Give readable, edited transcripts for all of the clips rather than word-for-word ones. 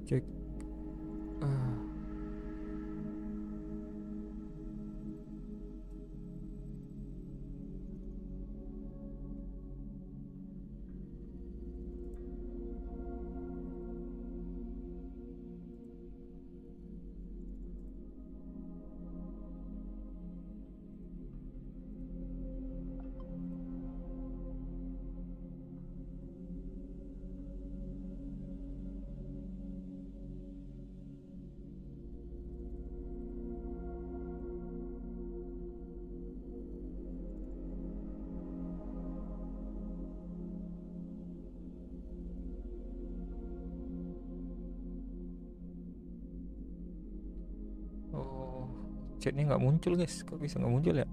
Cek. Ah, oh, chatnya nggak muncul guys. Kok bisa nggak muncul ya?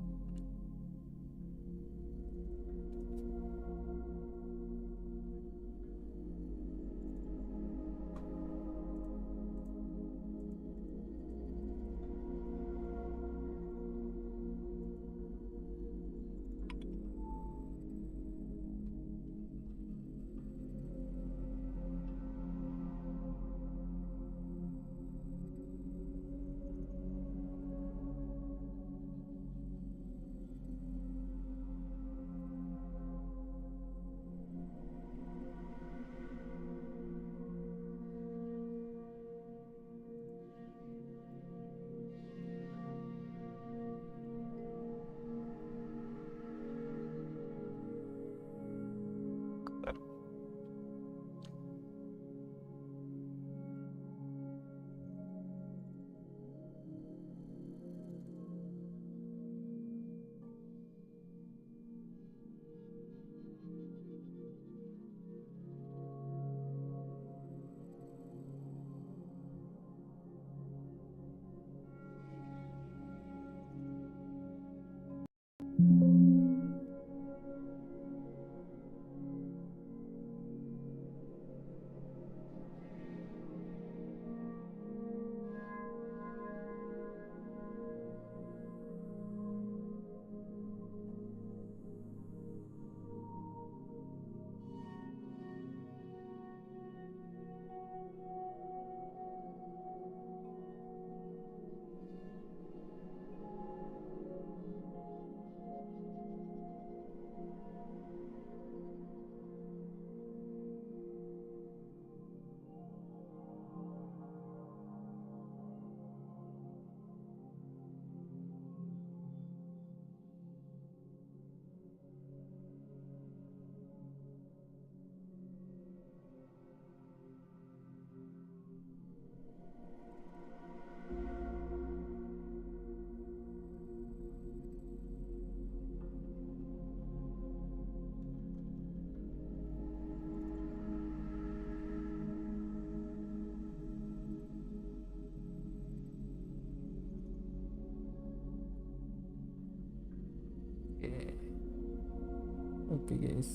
Oke guys.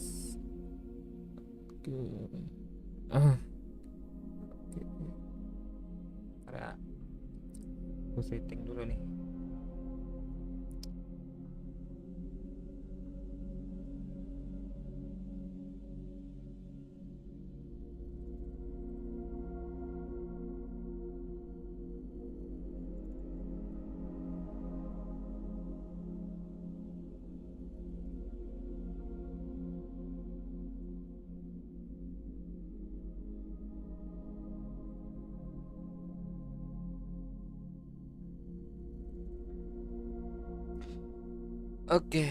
Oke. Ah, oke. Karena aku setting dulu nih. Oke.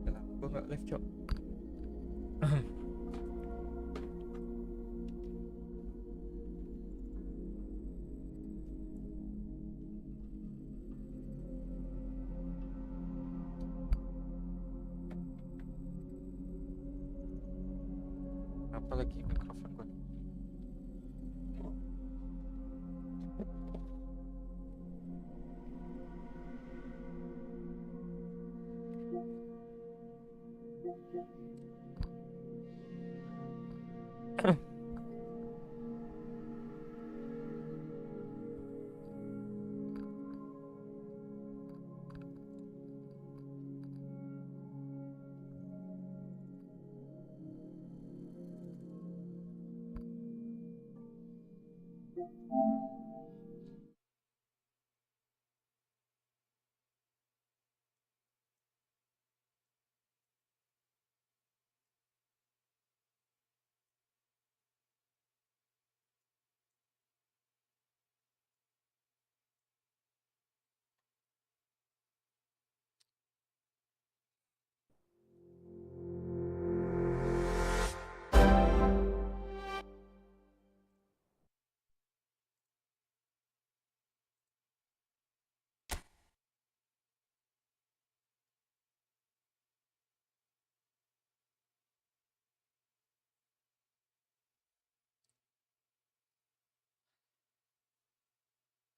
Yalah, gua nggak live cok. Kenapa lagi mikrofon gue?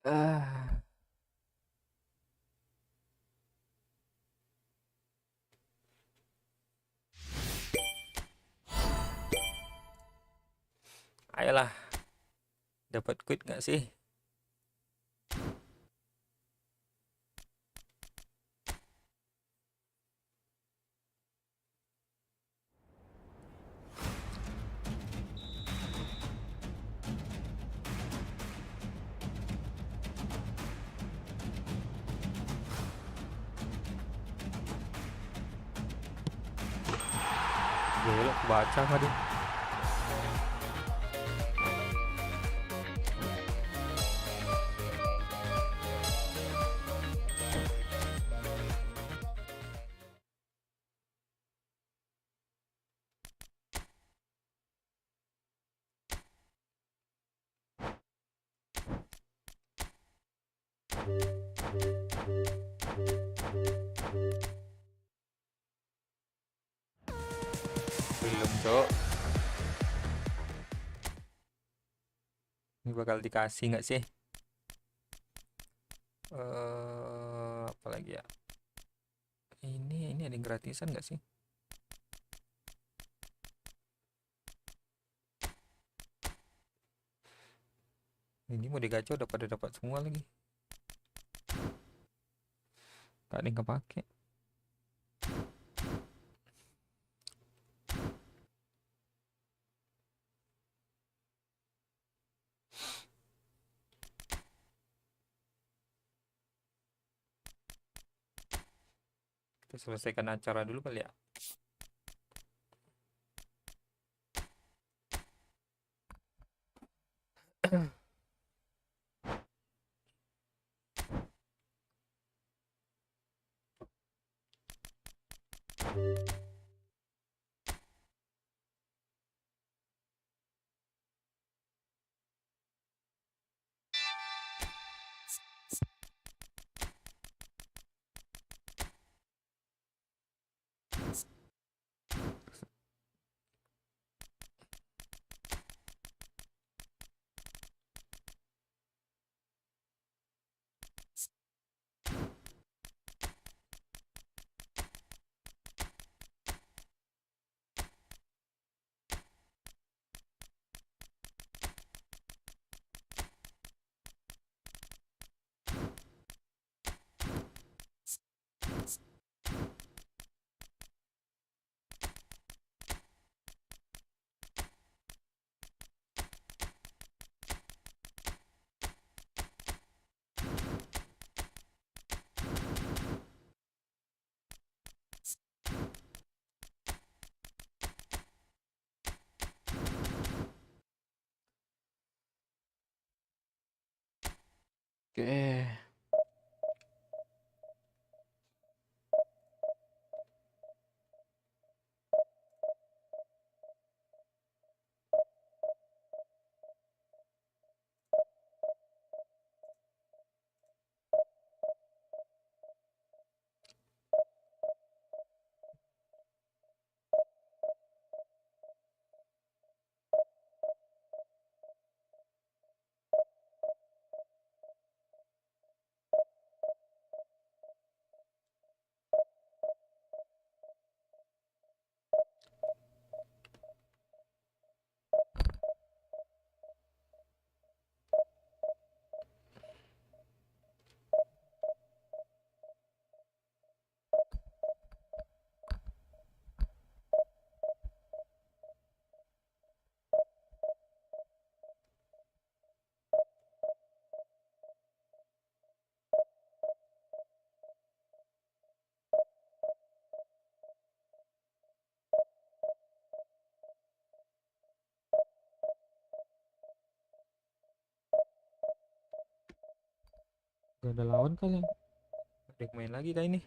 Ah, ayolah, dapat quit nggak sih? Gila, baca mah dia. Belum, Cok. Ini bakal dikasih nggak sih? Apa lagi ya? Ini ada yang gratisan nggak sih? Ini mau digacha udah pada dapat semua lagi. Gak ada yang kepake. Kita selesaikan acara dulu kali ya. Oke. Gak ada lawan kali. Ada yang main lagi kali ini.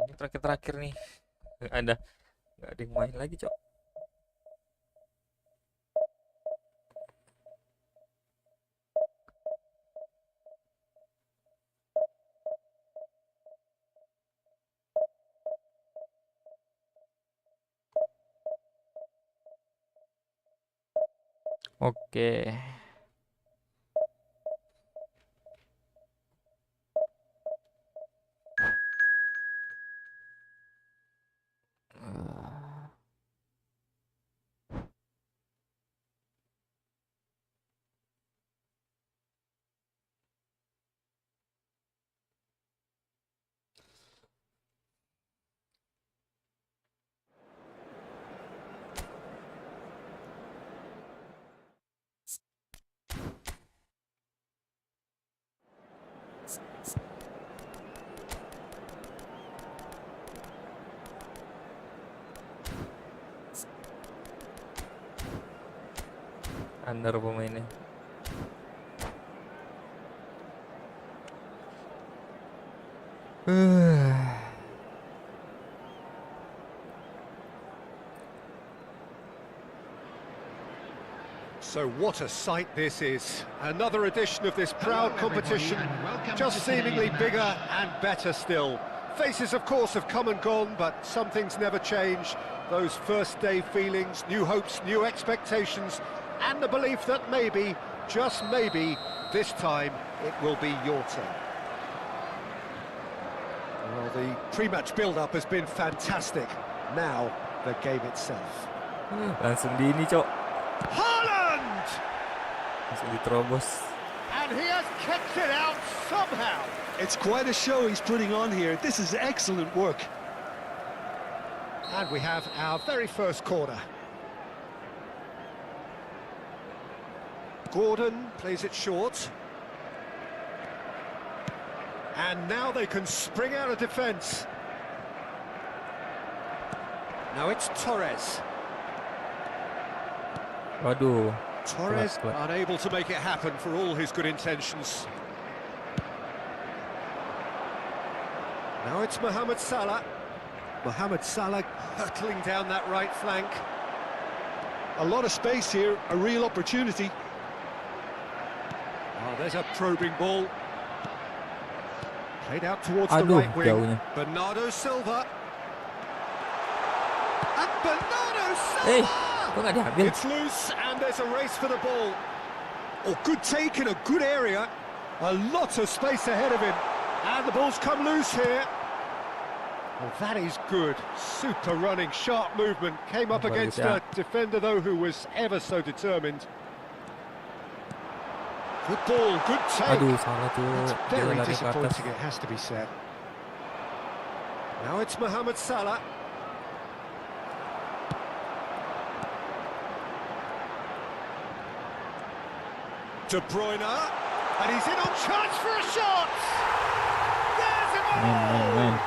Ini terakhir-terakhir nih. Nggak ada yang main lagi, Cok. Oke. Under pemainnya. So what a sight this is. Another edition of this proud competition, just seemingly bigger and better still. Faces, of course, have come and gone, but some things never change. Those first day feelings, new hopes, new expectations, and the belief that maybe, just maybe, this time it will be your turn. Well, the pre-match build-up has been fantastic. Now, the game itself. Langsung di ini, Cok. Haaland! Langsung diterobos. And he has kept it out somehow. It's quite a show he's putting on here. This is excellent work. And we have our very first corner. Gordon plays it short. And now they can spring out of defence. Now it's Torres. Waduh. Torres Kuat. unable to make it happen for all his good intentions. Now it's Mohamed Salah. Mohamed Salah hurtling down that right flank. A lot of space here, a real opportunity. Oh, there's a probing ball. Played out towards the Aduh, right wing. jauhnya. Bernardo Silva. And Bernardo Eh, Silva! kok nggak diambil? It's loose and there's a race for the ball. Oh, good take in a good area. A lot of space ahead of him. And the ball's come loose here. Well, that is good. Super running, sharp movement. Came up against a defender, though, who was ever so determined. Good ball, good take. Aduh, salah tuh. It's Dia very lari ke atas. disappointing, it has to be said. Now it's Mohamed Salah. De Bruyne, and he's in on charge for a shot! There's a goal! Man.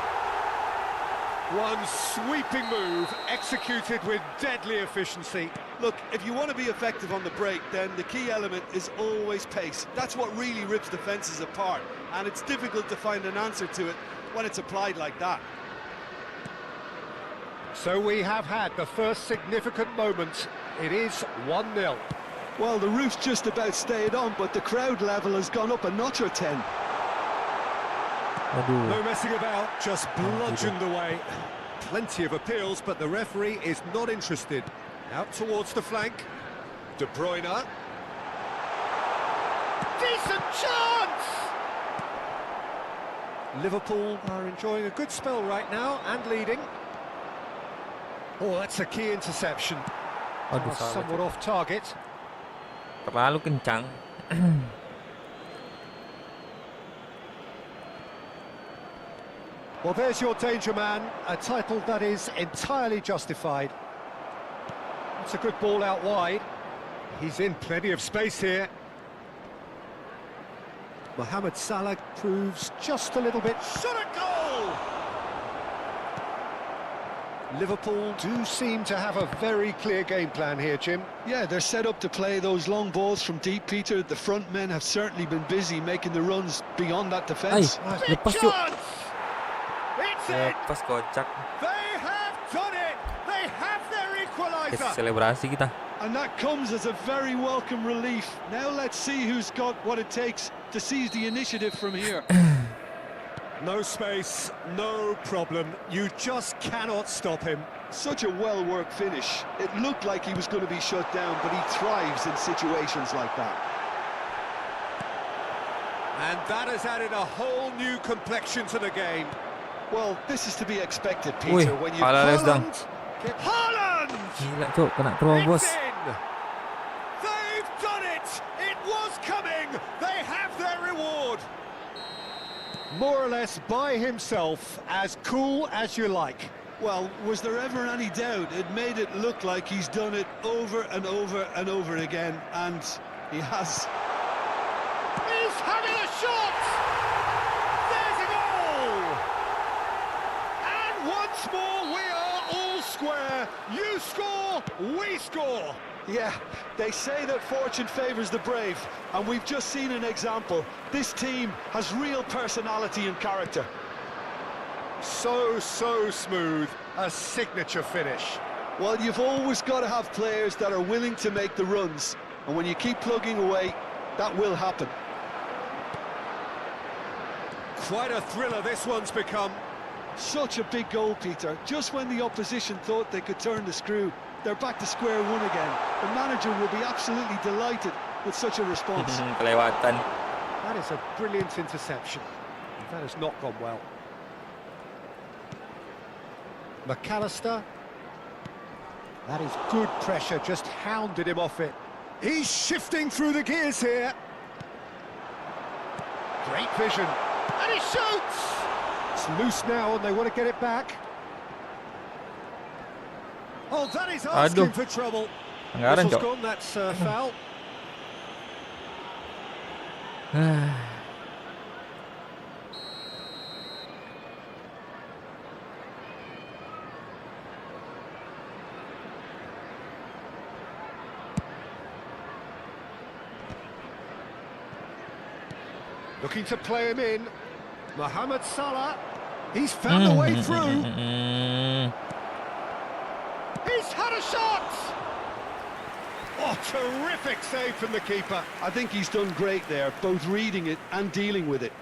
One sweeping move, executed with deadly efficiency. Look, if you want to be effective on the break, then the key element is always pace. That's what really rips defences apart, and it's difficult to find an answer to it when it's applied like that. So we have had the first significant moment. It is 1-0. Well, the roof's just about stayed on, but the crowd level has gone up a notch or 10. Aduh. No messing about, just bludgeoned away. Plenty of appeals, but the referee is not interested. Out towards the flank. De Bruyne. Decent chance! Liverpool are enjoying a good spell right now and leading. Oh, that's a key interception. Aduh, salah. Somewhat off target. Terlalu kencang. Well, there's your danger man, a title that is entirely justified. It's a good ball out wide. He's in plenty of space here. Mohamed Salah proves just a little bit. Shot at goal! Liverpool do seem to have a very clear game plan here, Jim. Yeah, they're set up to play those long balls from deep, Peter. The front men have certainly been busy making the runs beyond that defence. Big lepas yuk. chance! It's in! Lepas kocak. They have done it! They have their equaliser! Selebrasi kita. And that comes as a very welcome relief. Now let's see who's got what it takes to seize the initiative from here. No space, no problem. You just cannot stop him. Such a well-worked finish. It looked like he was going to be shut down, but he thrives in situations like that. And that has added a whole new complexion to the game. Well, this is to be expected, Wih, Peter. When you pala les dang. Haaland! Gila cok, kena terobos. It's in! They've done it! It was coming! They have their reward! More or less by himself, as cool as you like. Well, was there ever any doubt? It made it look like he's done it over and over and over again, and he has. He's having a shot! There's a goal! And once more we are all square. You score, we score. Yeah, they say that fortune favours the brave, and we've just seen an example. This team has real personality and character. So smooth, a signature finish. Well, you've always got to have players that are willing to make the runs, and when you keep plugging away, that will happen. Quite a thriller this one's become. Such a big goal, Peter. Just when the opposition thought they could turn the screw, they're back to square one again. The manager will be absolutely delighted with such a response. Kelewatan. That is a brilliant interception. That has not gone well. McAllister. That is good pressure, just hounded him off it. He's shifting through the gears here. Great vision. And he shoots! It's loose now and they want to get it back. Oh, that is asking Aduh. for trouble. Anggaran Whistle's cok. gone, that's foul. Looking to play him in. Mohamed Salah. He's found a way through. He's had a shot! Oh, terrific save from the keeper. I think he's done great there, both reading it and dealing with it.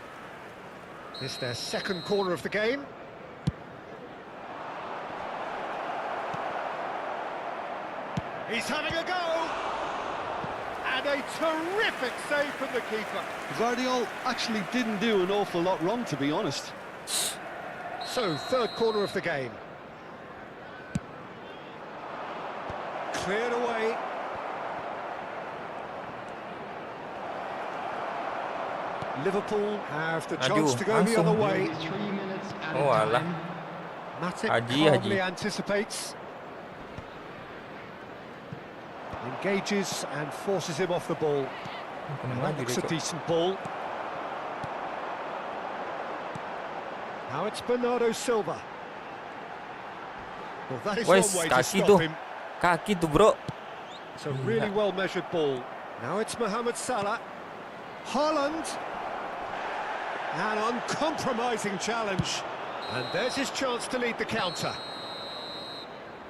It's their second corner of the game. He's having a go! And a terrific save from the keeper. Guardiola actually didn't do an awful lot wrong, to be honest. So, third corner of the game. Cleared away. Liverpool have the chance Aduh, to go the other langsung. way. Oh alah. Matip Haji. calmly anticipates. Engages and forces him off the ball. That looks a decent ball. Now it's Bernardo Silva. Well, that is Wes, one way to kaki stop tuh. him. Kaki tuh bro. It's a really well-measured ball. Now it's Mohamed Salah. Haaland. An uncompromising challenge. And there's his chance to lead the counter.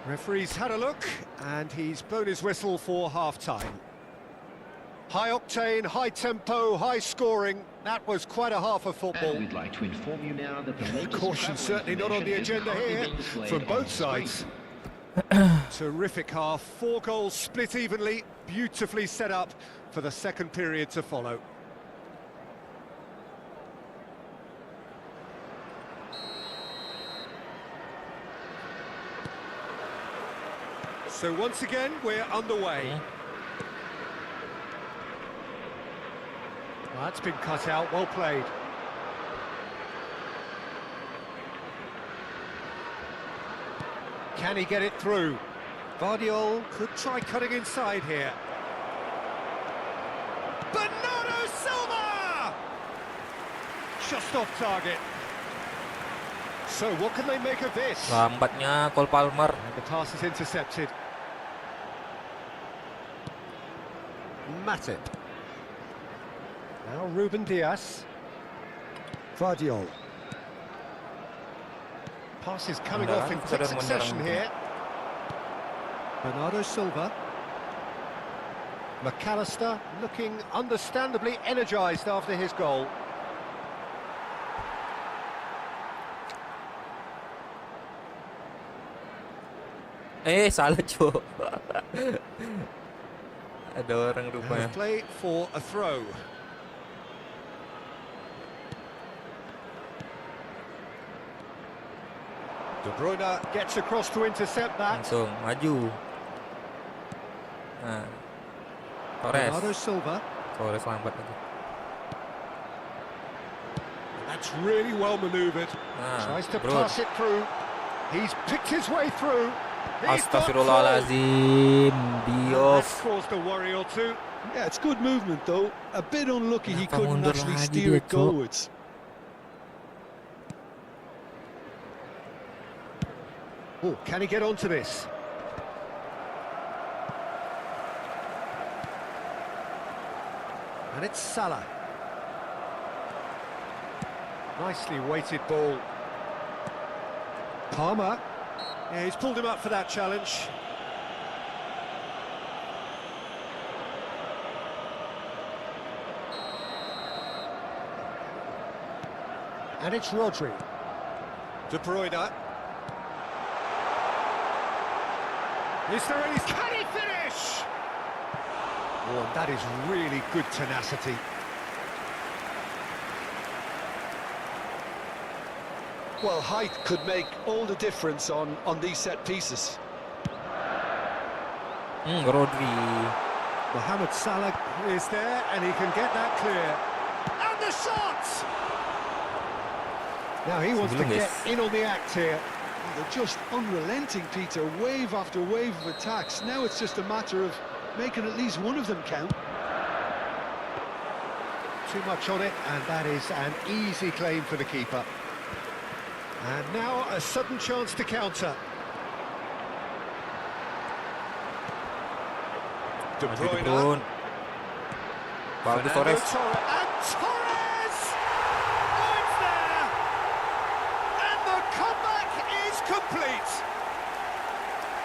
Referee's had a look, and he's blown his whistle for half-time. High octane, high tempo, high scoring. That was quite a half of football. We'd like to inform you now that the Caution certainly not on the agenda here from both sides. Terrific half, 4 goals split evenly, beautifully set up for the second period to follow. So once again, we're underway. Well, that's been cut out, well played. Can he get it through? Vardiol could try cutting inside here. Bernardo Silva! Just off target. So what can they make of this? Lambatnya Cole Palmer. And the pass is intercepted. Matip. Now Ruben Diaz. Vardiol. Pass is coming off in quick succession here. Bernardo Silva. McAllister looking understandably energised after his goal. Salah cuy. Ada orang And rupanya. a play for a throw. De Bruyne gets across to intercept that. Langsung maju. Nah. Bernardo Torres. Silva. Torres lambat lagi. That's really well manoeuvred. Nah, Tries to bro. pass it through. He's picked his way through. He's got through. Astagfirullahaladzim. And that's Diouf. caused a worry or two. Yeah, it's good movement though. A bit unlucky he Kenapa couldn't mundur actually lagi steer dia, it Cok? goalwards. Oh, can he get onto this? And it's Salah. Nicely weighted ball. Palmer. Yeah, he's pulled him up for that challenge. And it's Rodri. De Bruyne. Is there any... Can he finish? Oh, and that is really good tenacity. Well, height could make all the difference on these set pieces. Rodri. Mohamed Salah is there, and he can get that clear. And the shot! Now he wants to Sebelum, get guys. in on the act here. They're just unrelenting, Peter, wave after wave of attacks. Now it's just a matter of making at least one of them count. Too much on it, and that is an easy claim for the keeper. And now a sudden chance to counter. De Maju De Bruyne. Bruyne. Bagus Fernando Torres. And Torres! Oh, it's there! And the comeback is complete!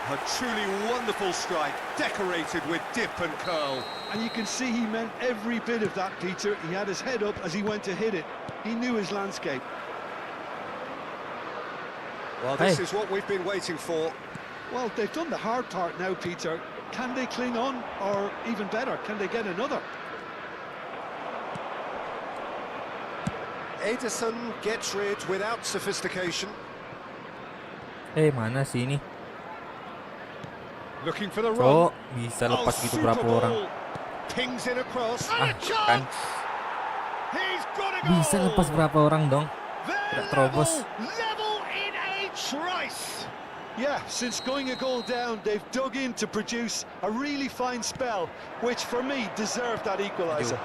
A truly wonderful strike, decorated with dip and curl. And you can see he meant every bit of that, Peter. He had his head up as he went to hit it. He knew his landscape. Well, this Hey. is what we've been waiting for. Well, they've done the hard part now, Peter. Can they cling on, or even better, can they get another? Ederson gets rid without sophistication. Mana sih ini? Looking for the Cok, run. bisa lepas gitu super berapa orang? ball. Pings in across. Ah, And a chance! kan. He's got a goal! Bisa lepas berapa orang dong? They're Tidak terobos. level in a trice. Yeah, since going a goal down, they've dug in to produce a really fine spell, which for me deserved that equaliser.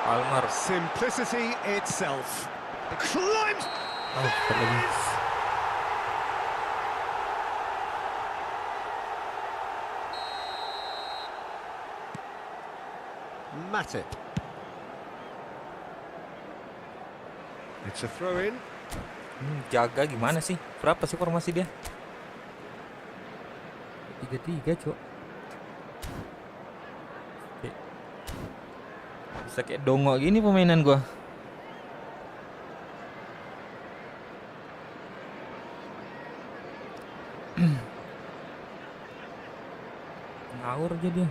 Palmer. Simplicity itself. Climbs. Oh, terlebih. Matip. It's a throw in. Jaga gimana sih? Berapa sih formasi dia? 3-3, Cok. Bisa kayak dongok gini permainan gua. Ngawur aja dia.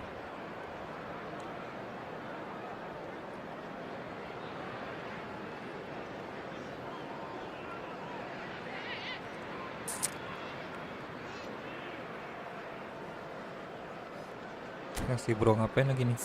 Kasih bro, ngapain lagi nih?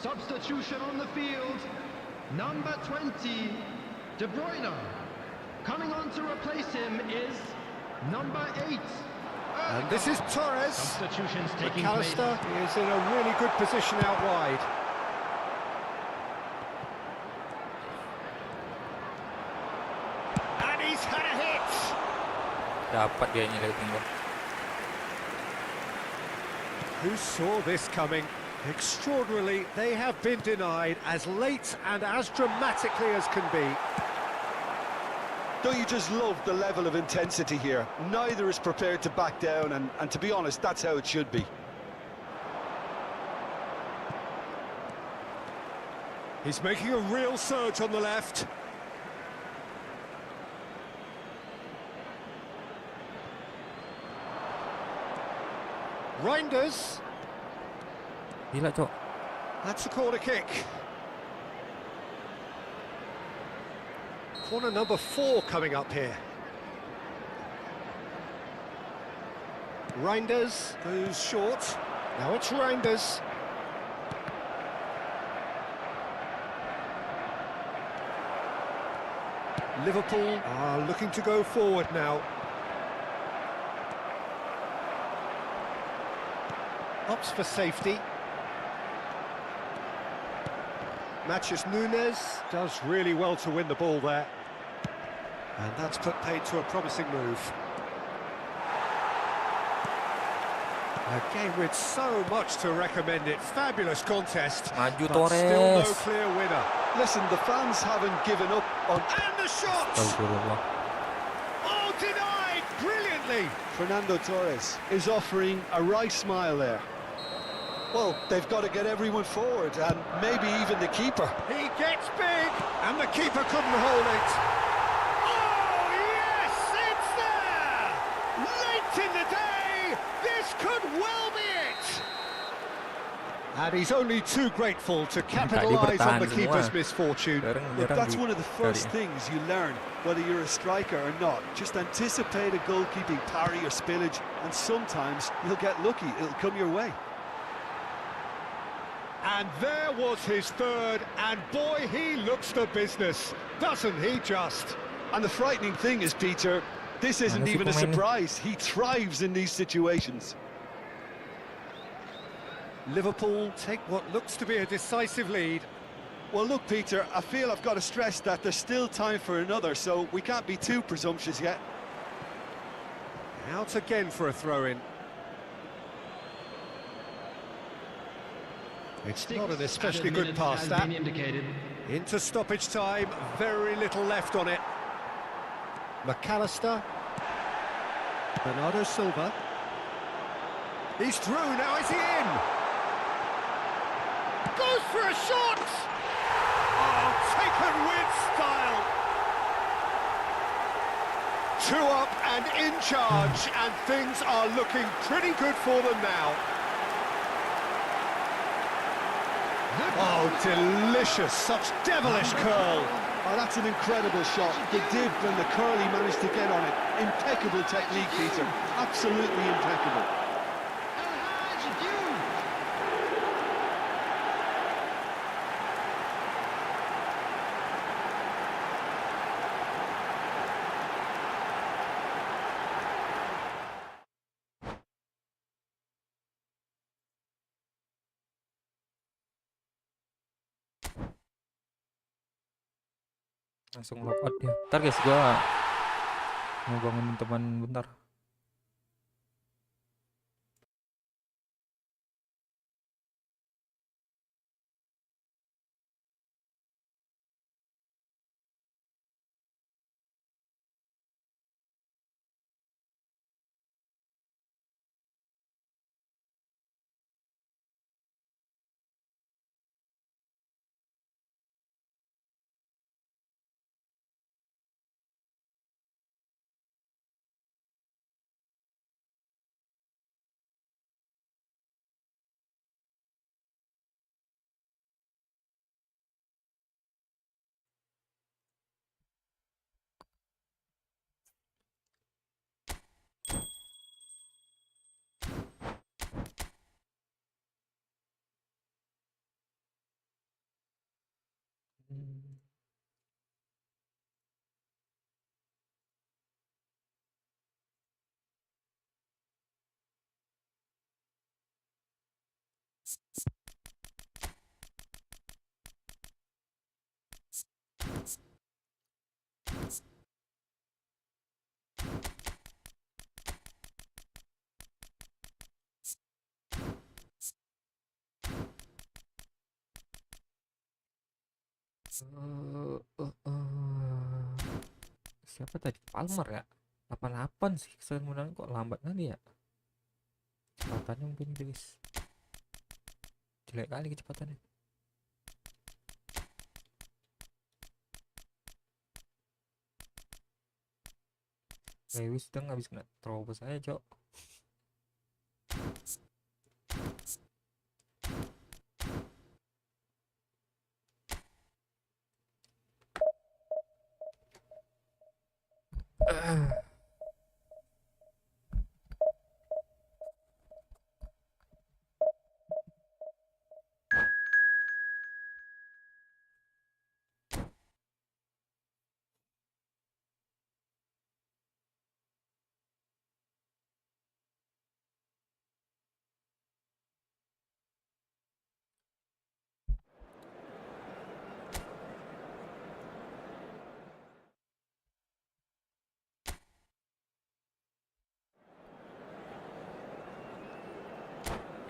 Substitution on the field. Number 20, De Bruyne. Coming on to replace him is number 8. And this is Torres. Substitutions taking place. McAllister is in a really good position out wide. And he's had a hit. Dapat dia nyelekin gua. Who saw this coming? Extraordinarily, they have been denied as late and as dramatically as can be. Don't you just love the level of intensity here? Neither is prepared to back down, and to be honest, that's how it should be. He's making a real surge on the left. Reinders. Gila, Cok. That's a corner kick. Corner number 4 coming up here. Reinders goes short. Now it's Reinders. Liverpool are looking to go forward now. Opts for safety. Matches Nunes does really well to win the ball there. And that's put paid to a promising move. A game with so much to recommend it. Fabulous contest, Maju but still no Torres. clear winner. Listen, the fans haven't given up on... And the shot! Astagfirullah. Oh, denied brilliantly! Fernando Torres is offering a right smile there. Well, they've got to get everyone forward, and maybe even the keeper. He gets big, and the keeper couldn't hold it. Oh, yes, it's there! Late in the day, this could well be it! And he's only too grateful to capitalise on the bertahan keeper's semua. misfortune. Look, that's one of the first things you learn, whether you're a striker or not. Just anticipate a goalkeeping parry or spillage, and sometimes you'll get lucky. It'll come your way. And there was his third, and boy, he looks the business, doesn't he just? And the frightening thing is, Peter, this isn't Mana si even a pemain ni? surprise. He thrives in these situations. Liverpool take what looks to be a decisive lead. Well, look, Peter, I feel I've got to stress that there's still time for another, so we can't be too presumptuous yet. Out again for a throw-in. It's not an especially good pass, that. Into stoppage time, very little left on it. McAllister. Bernardo Silva. He's through, now is he in? Goes for a shot! Oh, taken with style! 2 up and in charge, and things are looking pretty good for them now. Oh, delicious, such devilish curl. Oh, that's an incredible shot. The dip and the curl he managed to get on it. Impeccable technique, Peter. Absolutely impeccable. Langsung lock out dia. Ntar guys, gua mau bangunin teman bentar. Siapa tadi? Palmer ya? 88 sih, kesemuanya kok lambat kali ya? Kecepatannya mungkin guys. Jelek kali kecepatannya. Lewis udah habis kena terobos aja, Cok.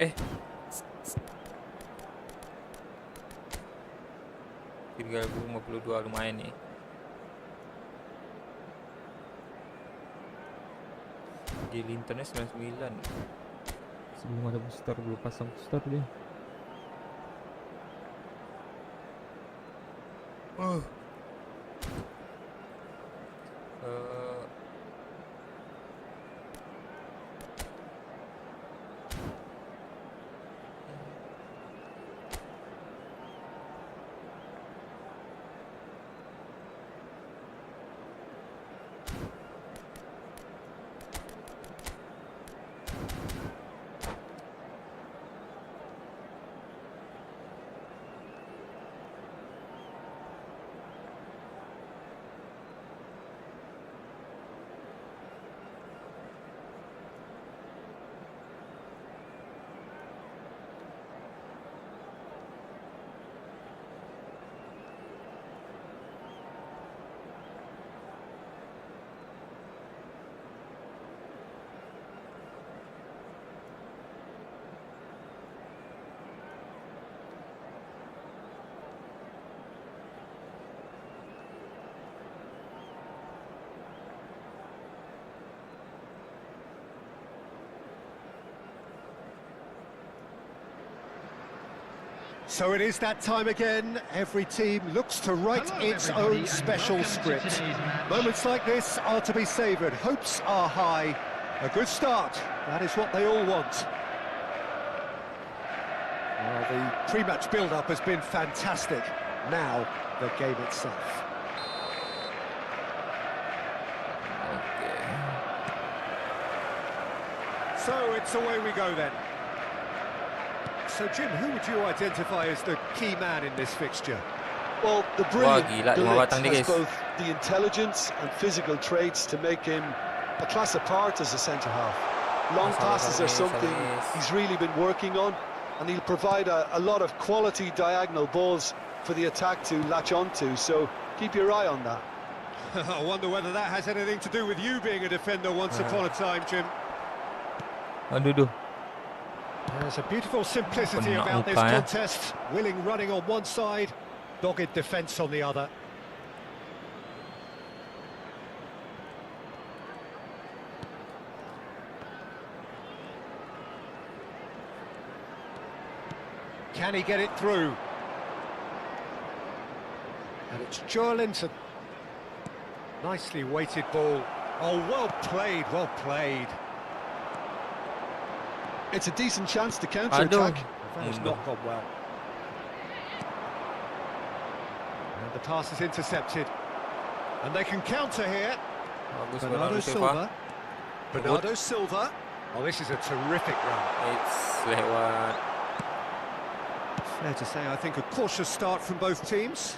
$3.052 lumayan nih. Di Lintonnya 99. Sebelum ada booster, belum pasang booster dia. So it is that time again. Every team looks to write its own special script. Moments like this are to be savoured. Hopes are high. A good start. That is what they all want. Well, the pre-match build-up has been fantastic. Now, the game itself. So it's away we go then. So Jim, who would you identify as the key man in this fixture? Well, the brilliant gila, Delict batang dia, has guys. both the intelligence and physical traits to make him a class apart as a centre-half. Long passes are something he's really been working on, and he'll provide a lot of quality diagonal balls for the attack to latch onto, so keep your eye on that. I wonder whether that has anything to do with you being a defender once upon a time, Jim. Aduh. There's a beautiful simplicity about this contest. Willing running on one side, dogged defence on the other. Can he get it through? And it's Joelinton. Nicely weighted ball. Oh, well played, well played. It's a decent chance to counter-attack. That has not gone well. And the pass is intercepted. And they can counter here. Bernardo Silva. Bernardo Silva. Oh, this is a terrific run. It's lewat. Fair to say, I think, a cautious start from both teams.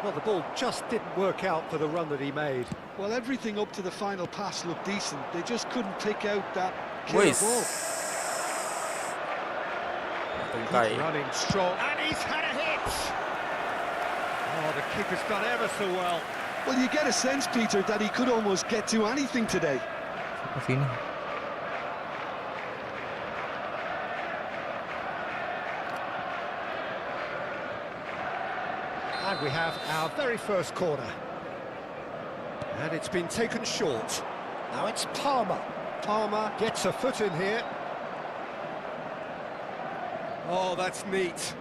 Well, the ball just didn't work out for the run that he made. Well, everything up to the final pass looked decent. They just couldn't pick out that killer Wis. ball. Tungkai. Running strong, and he's had a hit! Oh, the keeper's done ever so well. Well, you get a sense, Peter, that he could almost get to anything today. Ke sini. And we have our very first corner. And it's been taken short. Now it's Palmer. Palmer gets a foot in here. Oh, that's neat.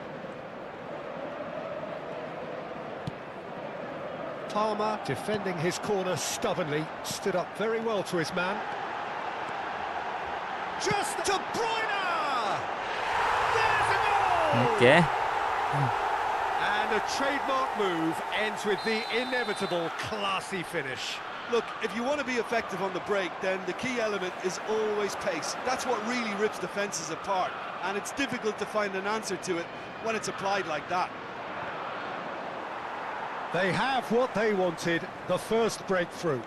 Palmer, defending his corner stubbornly, stood up very well to his man. Just De Bruyne! There's a goal! Okay. And a trademark move ends with the inevitable classy finish. Look, if you want to be effective on the break, then the key element is always pace. That's what really rips defences apart, and it's difficult to find an answer to it when it's applied like that. They have what they wanted, the first breakthrough.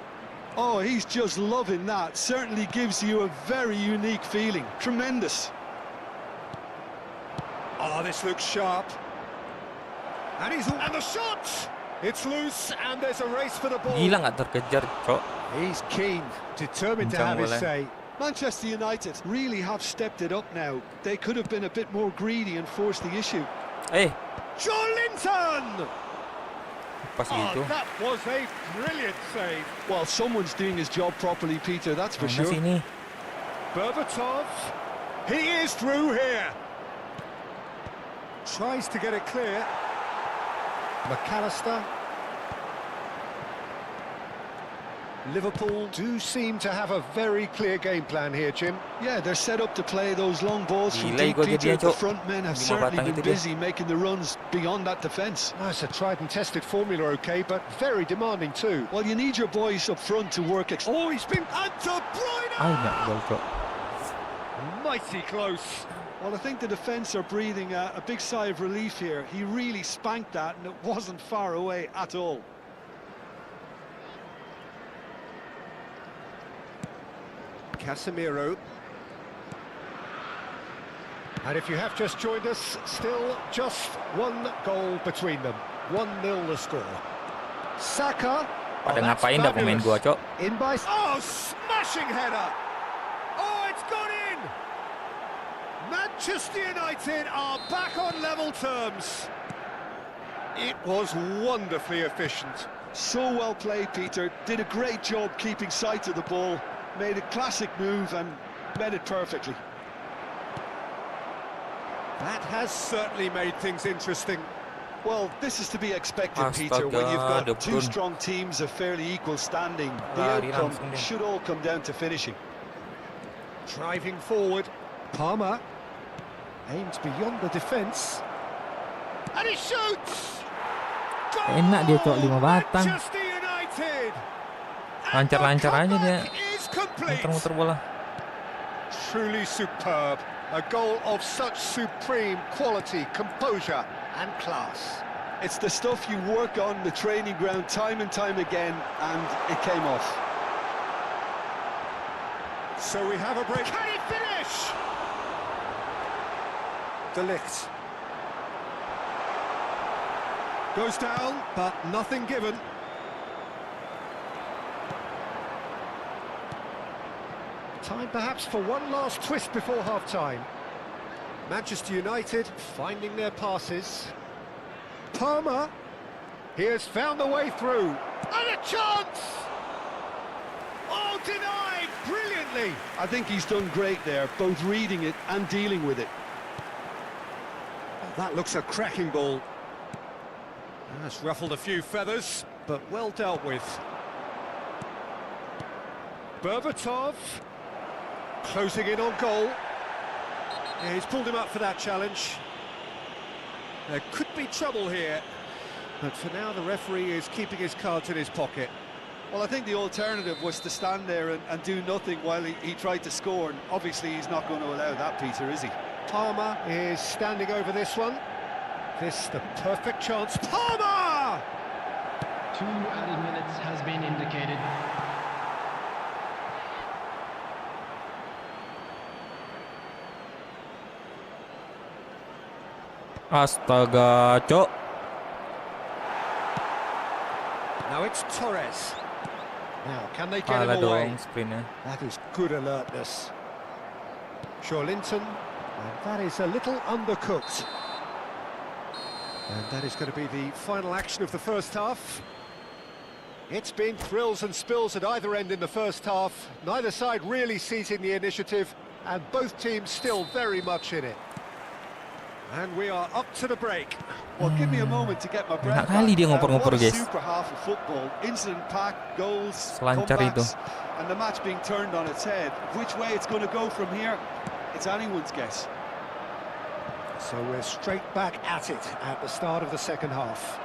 Oh, he's just loving that. Certainly gives you a very unique feeling. Tremendous. Oh, this looks sharp. And the shot! It's loose, and there's a race for the ball. Gila nggak terkejar, Cok. He's keen, determined to Kencang have his boleh. say. Manchester United really have stepped it up now. They could have been a bit more greedy and forced the issue. John Linton! Pas Oh, gitu. that was a brilliant save. Well, someone's doing his job properly, Peter, that's for Mana sure. sini? Berbatov, he is through here. Tries to get it clear. McAllister. Liverpool do seem to have a very clear game plan here, Jim. Yeah, they're set up to play those long balls from Gila deep, ikut Peter. dia, The Cok. front men have 5 certainly batang been itu dia. busy making the runs beyond that defence. Oh, it's a tried and tested formula, okay, but very demanding too. Well, you need your boys up front to work. Oh, he's been... And De Bruyne! Nggak gol, Cok. Mighty close. Well, I think the defence are breathing a big sigh of relief here. He really spanked that, and it wasn't far away at all. Casemiro. And if you have just joined us, still just one goal between them. 1-0 the score. Saka. Pada that's ngapain dah pemain fabulous. gua, Cok? In by... Oh, smashing header! Oh, it's gone in! Manchester United are back on level terms. It was wonderfully efficient. So well played, Peter. Did a great job keeping sight of the ball. Made a classic move and met it perfectly. That has certainly made things interesting. Well, this is to be expected, Peter, when you've Astaga, De got two Bruyne. strong teams of fairly equal standing. The Lari outcome langsung dia. should all come down to finishing. Driving forward, Palmer aims beyond the defence, and he shoots! Goal! Enak dia, Cok, 5 batang. Manchester United! Lancar-lancar And the aja dia. comeback is complete. Muter-muter bola. Truly superb. A goal of such supreme quality, composure and class. It's the stuff you work on the training ground time and time again, and it came off. So we have a break. Can he finish? De Ligt. Goes down, but nothing given. Time perhaps for one last twist before half-time. Manchester United finding their passes. Palmer, he has found the way through. And a chance! Oh, denied brilliantly. I think he's done great there, both reading it and dealing with it. Oh, that looks a cracking ball. That's ruffled a few feathers, but well dealt with. Berbatov closing in on goal. Yeah, he's pulled him up for that challenge. There could be trouble here, but for now the referee is keeping his cards in his pocket. Well, I think the alternative was to stand there and do nothing while he tried to score, and obviously he's not going to allow that, Peter, is he? Palmer is standing over this one. This the perfect chance. Palmer! 2 added minutes has been indicated. Astaga, cok. Now it's Torres. Now, can they get Kalah him away? dong sprintnya. That is good alertness. Linton, and that is a little undercooked. And that is going to be the final action of the first half. It's been thrills and spills at either end in the first half. Neither side really seizing the initiative, and both teams still very much in it. And we are up to the break. Well, give me a moment to get my breath Enak kali back. dia ngoper-ngoper, What a guys. super half of football. Incident-packed, goals, Selancar itu. comebacks, and the match being turned on its head. Which way it's going to go from here, it's anyone's guess. So we're straight back at it at the start of the second half.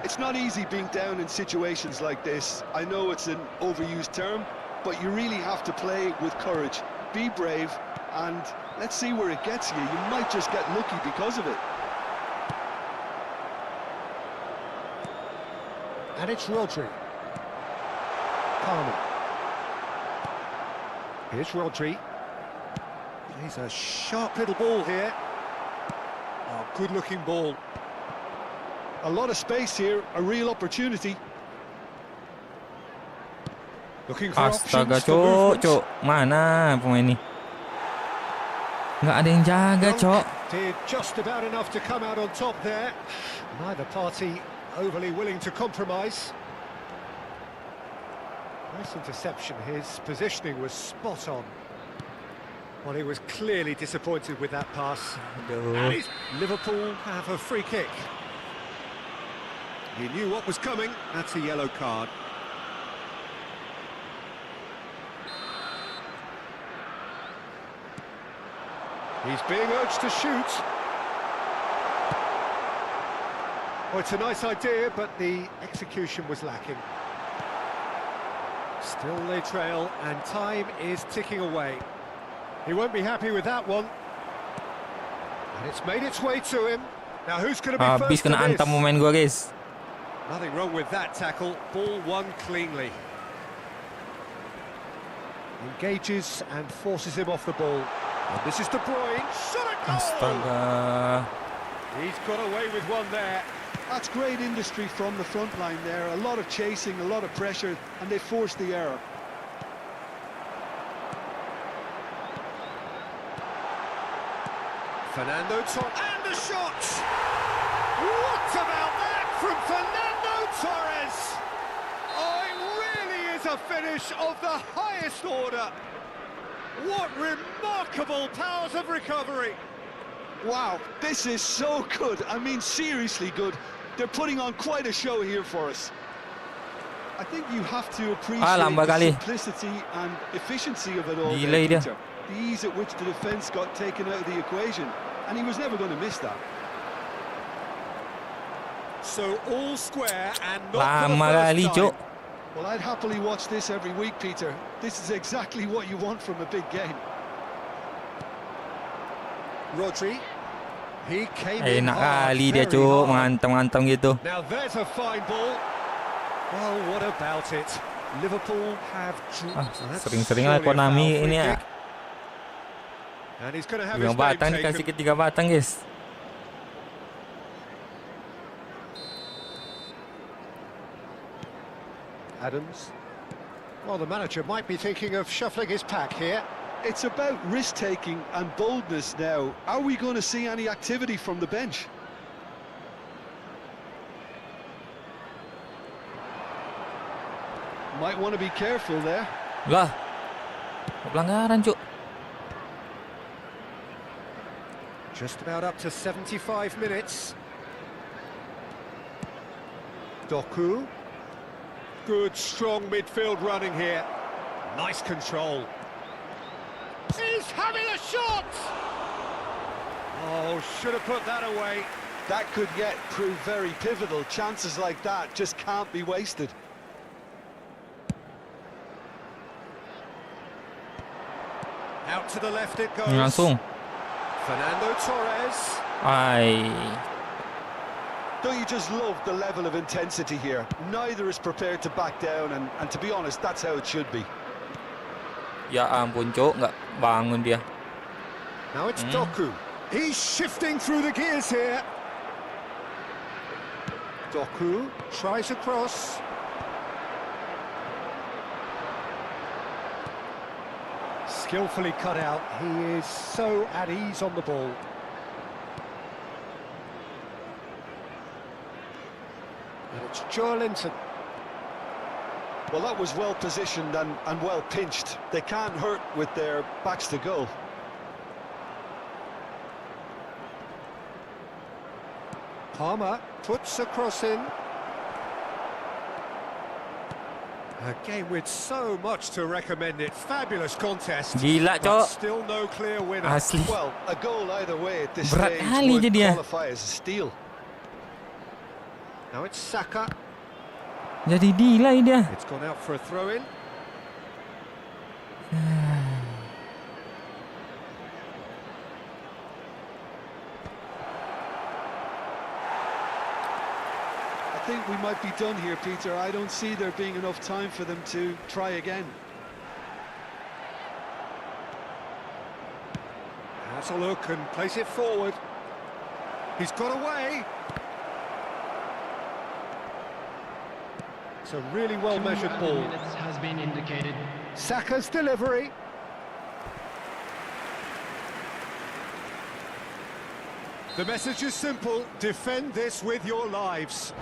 It's not easy being down in situations like this. I know it's an overused term, but you really have to play with courage. Be brave, and let's see where it gets you. You might just get lucky because of it. And it's Rodri. Palmer. Here's Rodri. He's a sharp little ball here. Oh, good-looking ball. A lot of space here, a real opportunity. Looking for Astaga, options for cok, movement. cok. Mana pemain ini? Nggak ada yang jaga, cok. Did just about enough to come out on top there. Neither party overly willing to compromise. Nice interception. His positioning was spot on. Well, he was clearly disappointed with that pass. And Liverpool have a free kick. He knew what was coming. That's a yellow card. He's being urged to shoot. Oh, it's a nice idea, but the execution was lacking. Still they trail, and time is ticking away. He won't be happy with that one. And it's made its way to him. Now who's going to be Habis first to kena this? antam pemain gua, guys. Nothing wrong with that tackle. Ball won cleanly. Engages and forces him off the ball. And this is De Bruyne. Shot a goal! Astaga. He's got away with one there. That's great industry from the front line there. A lot of chasing, a lot of pressure, and they forced the error. Fernando Torres. And the shot! What about that from Fernando Torres? Oh, it really is a finish of the highest order. What remarkable powers of recovery. Wow, this is so good. I mean, seriously good. They're putting on quite a show here for us. I think you have to appreciate lambat the kali. simplicity and efficiency of it all. Delay dia. Peter. The ease at which the defence got taken out of the equation, and he was never going to miss that. So all square and not Lama for the kali, first cok. time. Well, I'd happily watch this every week, Peter. This is exactly what you want from a big game. Rodri. He came in Enak hard, kali dia, very cok. hard. Menghantam-hantam gitu. Now there's a fine ball. Well, what about it? Liverpool have... That's Sering-sering lah surely a foul Konami free ini ya. kick. And he's going to have his 5 name batang taken. dikasih ke 3 batang, guys. Adams. Well, the manager might be thinking of shuffling his pack here. It's about risk-taking and boldness now. Are we going to see any activity from the bench? Might want to be careful there. Lah. Pelanggaran, cok. Just about up to 75 minutes. Doku. Good, strong midfield running here. Nice control. He's having a shot! Oh, should have put that away. That could yet prove very pivotal. Chances like that just can't be wasted. Out to the left it goes. Langsung. Fernando Torres. Ai. Don't you just love the level of intensity here? Neither is prepared to back down, and to be honest, that's how it should be. Ya ampun, Cok, nggak bangun dia. Now it's Doku. He's shifting through the gears here. Doku tries a cross. Skillfully cut out. He is so at ease on the ball. And it's Joelinton. Well, that was well positioned and well pinched. They can't hurt with their backs to goal. Palmer puts a cross in. A game with so much to recommend it. Fabulous contest. Gila, But Cok. still no clear winner. Asli. Well, a goal either way at this Berat stage kali would je dia. qualify as a steal. Now it's Saka. Jadi delay dia. It's gone out for a throw-in. I think we might be done here, Peter. I don't see there being enough time for them to try again. Has a look and plays it forward. He's got away. It's a really well-measured 2 ball. minutes has been indicated. Saka's delivery. The message is simple: defend this with your lives.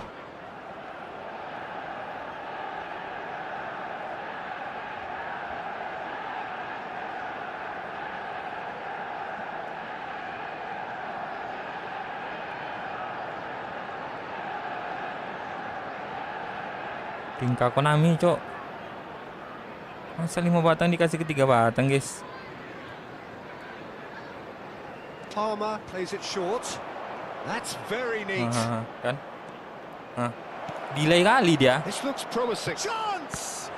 Tingkah Konami, Cok. Masa 5 batang dikasih ke 3 batang, guys? Palmer plays it short. That's very neat. Kan? Delay kali dia. This looks promising. Chance!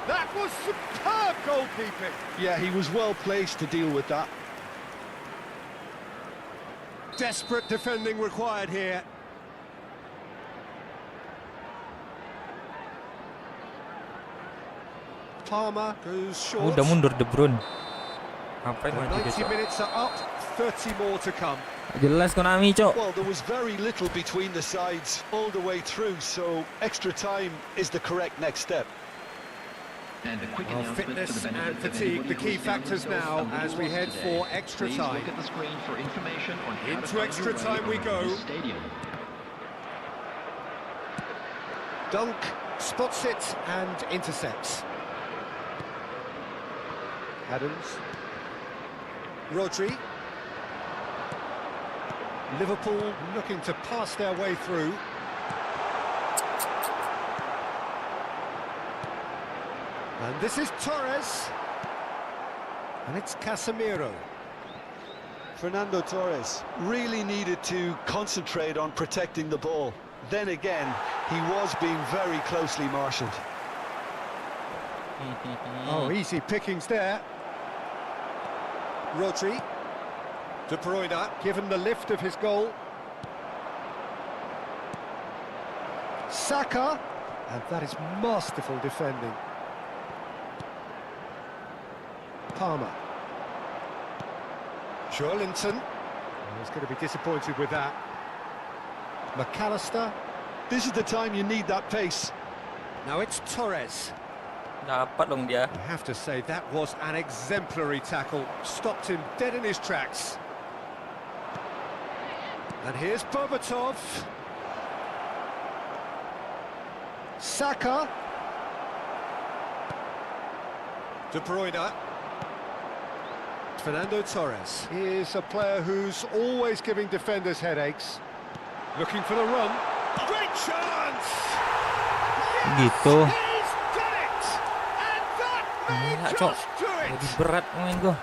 That was superb goalkeeping. Yeah, he was well placed to deal with that. Desperate defending required here. Palmer goes short. Udah mundur De Bruyne. Ngapain The maju dia, 90 Cok? minutes are up, 30 more to come. Jelas Konami, Cok. Well, there was very little between the sides all the way through, so extra time is the correct next step. And a quick Well, announcement fitness for the benefit and of fatigue, anybody the who key is feeling factors themselves now a little as we lost head today. for extra Please time. look at the screen for information on how to Into find extra your way time we around go. the stadium. Dunk spots it and intercepts. Adams. Rodri. Liverpool looking to pass their way through. And this is Torres. And it's Casemiro. Fernando Torres really needed to concentrate on protecting the ball. Then again, he was being very closely marshalled. Oh, easy pickings there. Rodri. De Bruyne, given the lift of his goal. Saka. And that is masterful defending. Palmer. Joelinton. He's going to be disappointed with that. McAllister. This is the time you need that pace. Now it's Torres. Dapat dong dia. I have to say, that was an exemplary tackle. Stopped him dead in his tracks. And here's Bobatov. Saka. De Bruyne. Fernando Torres. He is a player who's always giving defenders headaches. Looking for the run. Great chance! Gitu. He's done it! And that may Gila, Cok. just do Jadi it! berat main gua.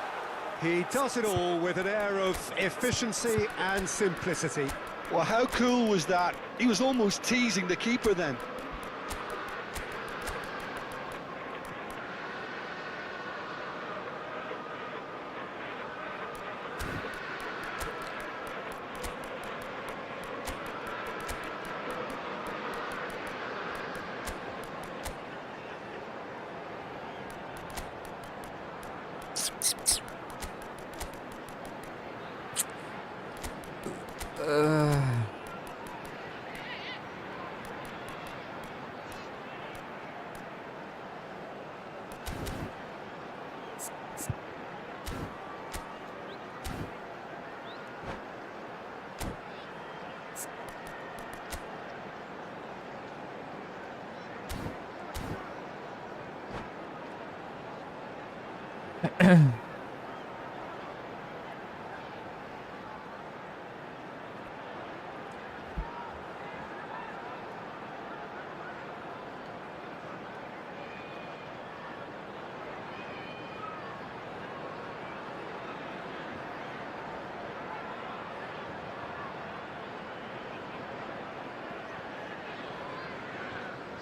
He does it all with an air of efficiency and simplicity. Well, how cool was that? He was almost teasing the keeper then.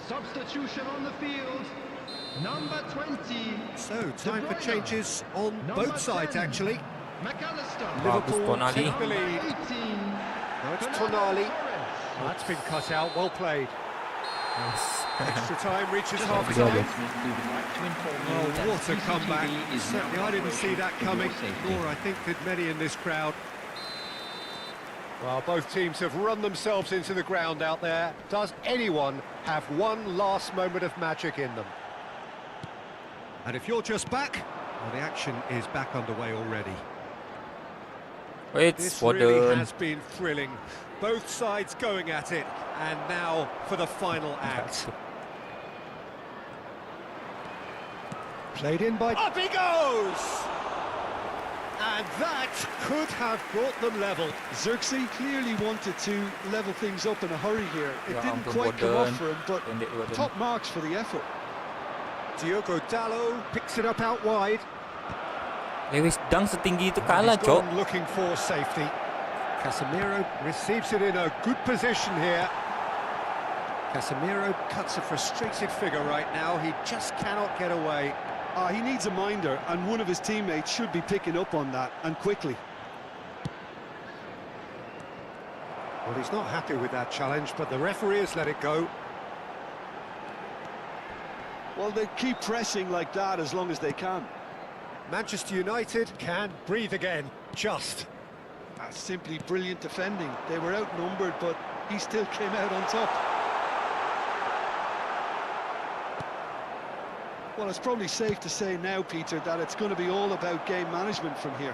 Substitution on the field, number 20. So, time De for Bruyne. changes on Number both sides, 10. actually. McAllister. Bagus Liverpool Tonali. take the Number lead. 18. Now it's Fernando Tonali. Torres. That's been cut out, well played. Nice. Extra time reaches half Good job, time. yeah. Oh, what a comeback. Certainly I didn't see that coming, nor I think did many in this crowd. Well, both teams have run themselves into the ground out there. Does anyone have one last moment of magic in them? And if you're just back, well, the action is back underway already. It's This for really the has been thrilling. Both sides going at it, and now for the final act. Played in by... Up he goes! And that could have brought them level. Xerxes clearly wanted to level things up in a hurry here. It Ya didn't ampun, quite come off Boden. for him, but Pendek dua tu. top marks for the effort. Diogo Dalot picks it up out wide. Lewis dang setinggi itu He's kalah, Cok. gone looking for safety. Casemiro receives it in a good position here. Casemiro cuts a frustrated figure right now. He just cannot get away. He needs a minder, and one of his teammates should be picking up on that, and quickly. Well, he's not happy with that challenge, but the referee has let it go. Well, they keep pressing like that as long as they can. Manchester United can breathe again, just. That's simply brilliant defending. They were outnumbered, but he still came out on top. Well, it's probably safe to say now, Peter, that it's going to be all about game management from here.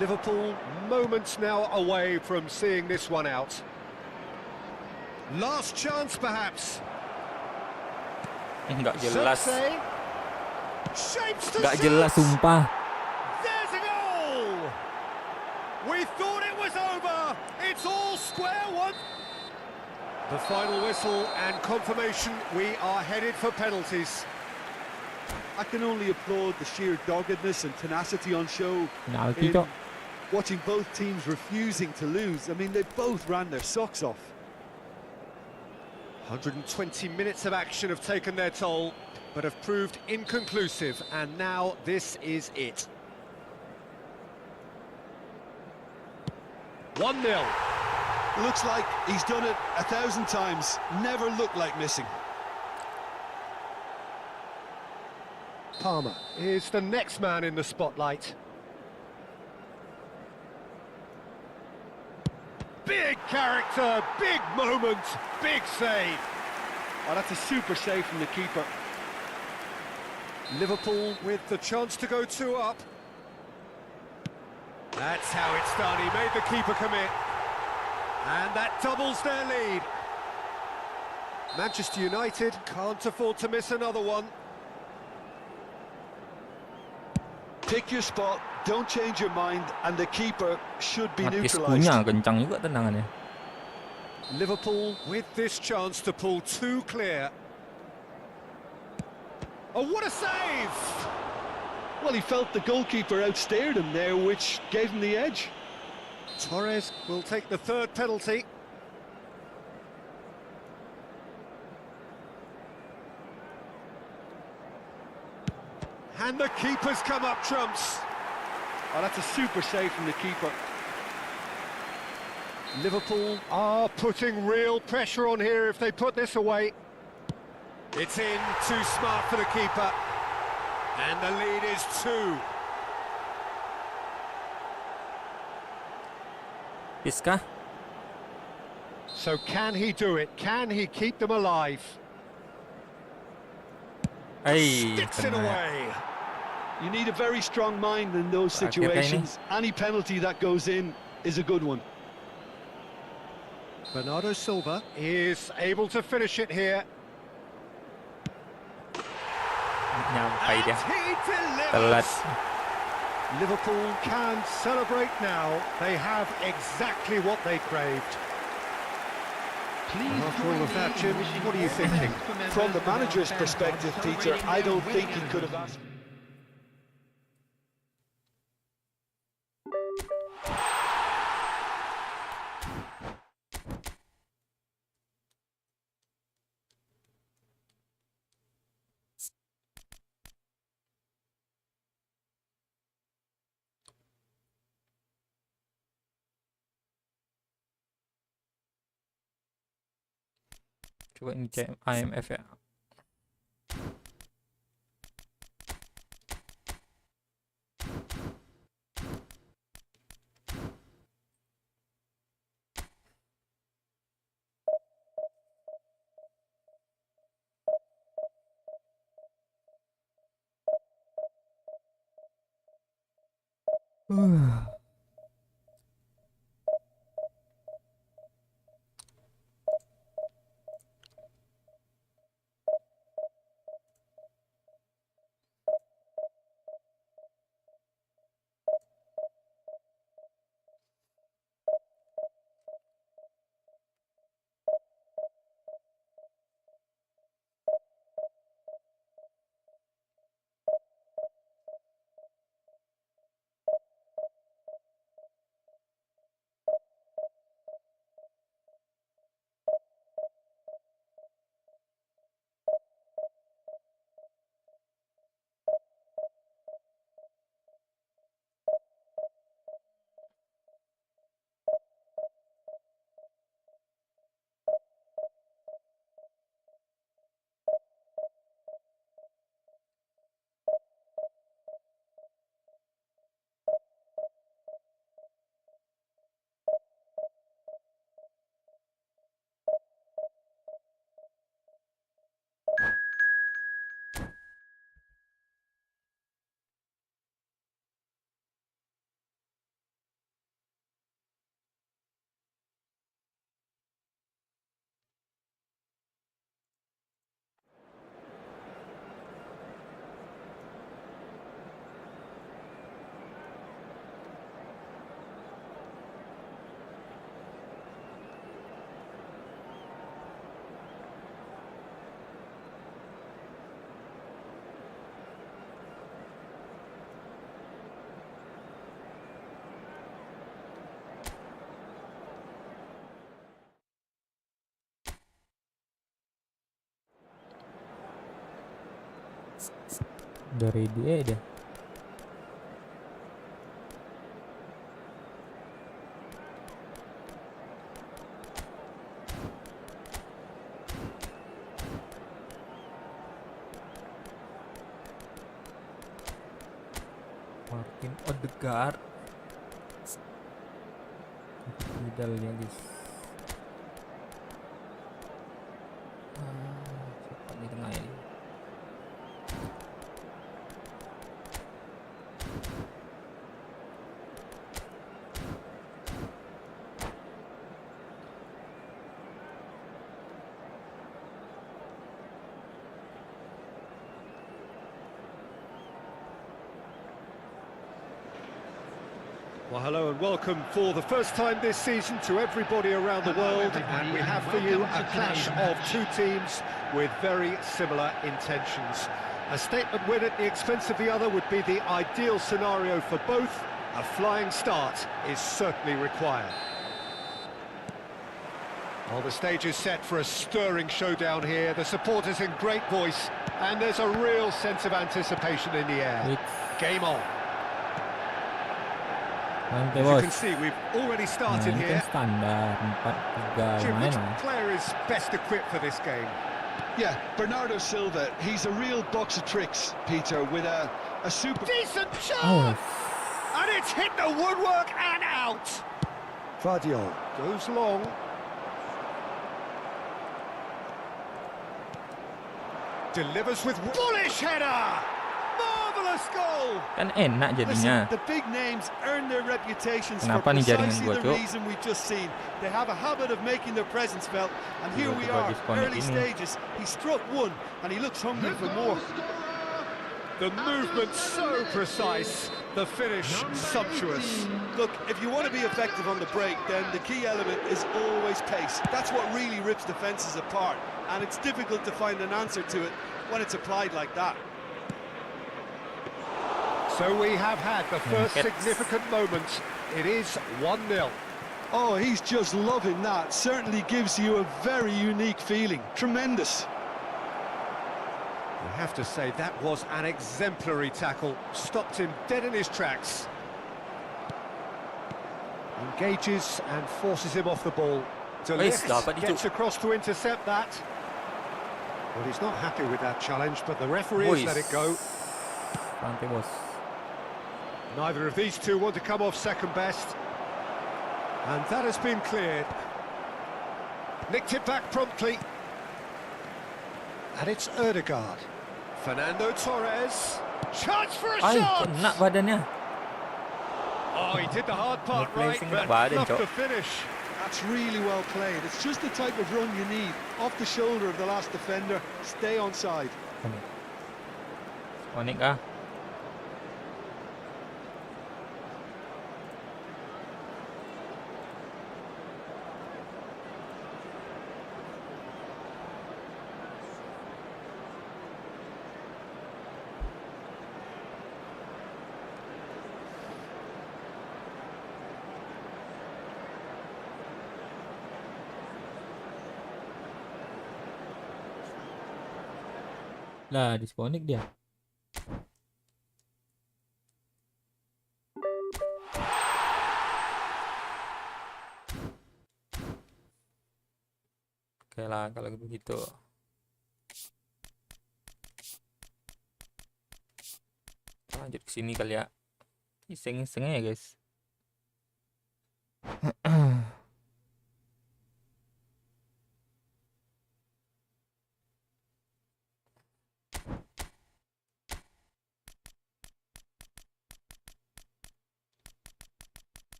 Liverpool moments now away from seeing this one out. Last chance, perhaps. Nggak jelas. Xerxes. Shapes to Nggak shoot. jelas, sumpah. There's a goal! We thought it was over. It's all square one. The final whistle and confirmation we are headed for penalties. I can only applaud the sheer doggedness and tenacity on show Penalti, in Cok. watching both teams refusing to lose. I mean, they both ran their socks off. 120 minutes of action have taken their toll, but have proved inconclusive, and now this is it. 1-0. Looks like he's done it 1,000 times. Never looked like missing. Palmer is the next man in the spotlight. Big character, big moment, big save. Oh, that's a super save from the keeper. Liverpool with the chance to go 2 up. That's how it's done. He made the keeper commit. And that doubles their lead. Manchester United can't afford to miss another one. Pick your spot, don't change your mind, and the keeper should be Marquez neutralised. punya kencang juga tendangannya. Liverpool with this chance to pull 2 clear. Oh, what a save! Well, he felt the goalkeeper outstared him there, which gave him the edge. Torres will take the 3rd penalty. And the keeper's come up trumps. Oh, that's a super save from the keeper. Liverpool are putting real pressure on here if they put this away. It's in, too smart for the keeper. And the lead is 2. Piskah. So can he do it? Can he keep them alive? Sticks it kena. away. You need a very strong mind in those Akhirnya ini. situations. Any penalty that goes in is a good one. Bernardo Silva is able to finish it here. Nyampai And dia. he Telat. delivers. Liverpool can celebrate now. They have exactly what they craved. Please After all of that, Jim, what are you thinking? From the manager's perspective, Peter, I don't think he could have asked. Coba ini cek IMF ya. Dari dia. Martin Odegaard. Medalnya guys. Siapa di tengah ini? Well, hello and welcome for the first time this season to everybody around the world, and we have for you a clash of two teams with very similar intentions. A statement win at the expense of the other would be the ideal scenario for both. A flying start is certainly required. Well, the stage is set for a stirring showdown here. The supporters in great voice, and there's a real sense of anticipation in the air. Game on. Santai As you bos. can see, we've already Nah, started ini kan here. standar 4-3 Jim, lumayan which lah. player is best equipped for this game? Yeah, Bernardo Silva. He's a real box of tricks, Peter, with a super... Decent Oh, shot! And it's hit the woodwork and out! Vardiol goes long. Delivers with bullish header! Marvellous goal! kan enak jadinya. Listen, the big names earn their reputations for Kenapa nih jaringan precisely gua, the Cok? reason we've just seen. They have a habit of making their presence felt, and here we Tiba-tiba are, disconnect early ini. stages. He struck one, and he looks hungry for more. The movement so precise, the finish sumptuous. Look, if you want to be effective on the break, then the key element is always pace. That's what really rips defences apart, and it's difficult to find an answer to it when it's applied like that. So we have had the first Yes. significant moment. It is 1-0. Oh, he's just loving that. Certainly gives you a very unique feeling. Tremendous. I have to say, that was an exemplary tackle. Stopped him dead in his tracks. Engages and forces him off the ball. De Ligt dapat itu. gets across to intercept that. Well, he's not happy with that challenge, but the referee has let it go. Santai bos. Neither of these two want to come off second best. And that has been cleared. Nicked it back promptly. And it's Erdegaard. Fernando Torres. Chance for a Ay, shot! kena badannya. Oh, he did the hard part right, Replacing but the badan, love Cok. to finish. That's really well played. It's just the type of run you need. Off the shoulder of the last defender. Stay on side. Konik ah. Lah, disconnect dia. Oke lah kalau begitu. Kita lanjut ke sini kali ya. Iseng-iseng ya, guys.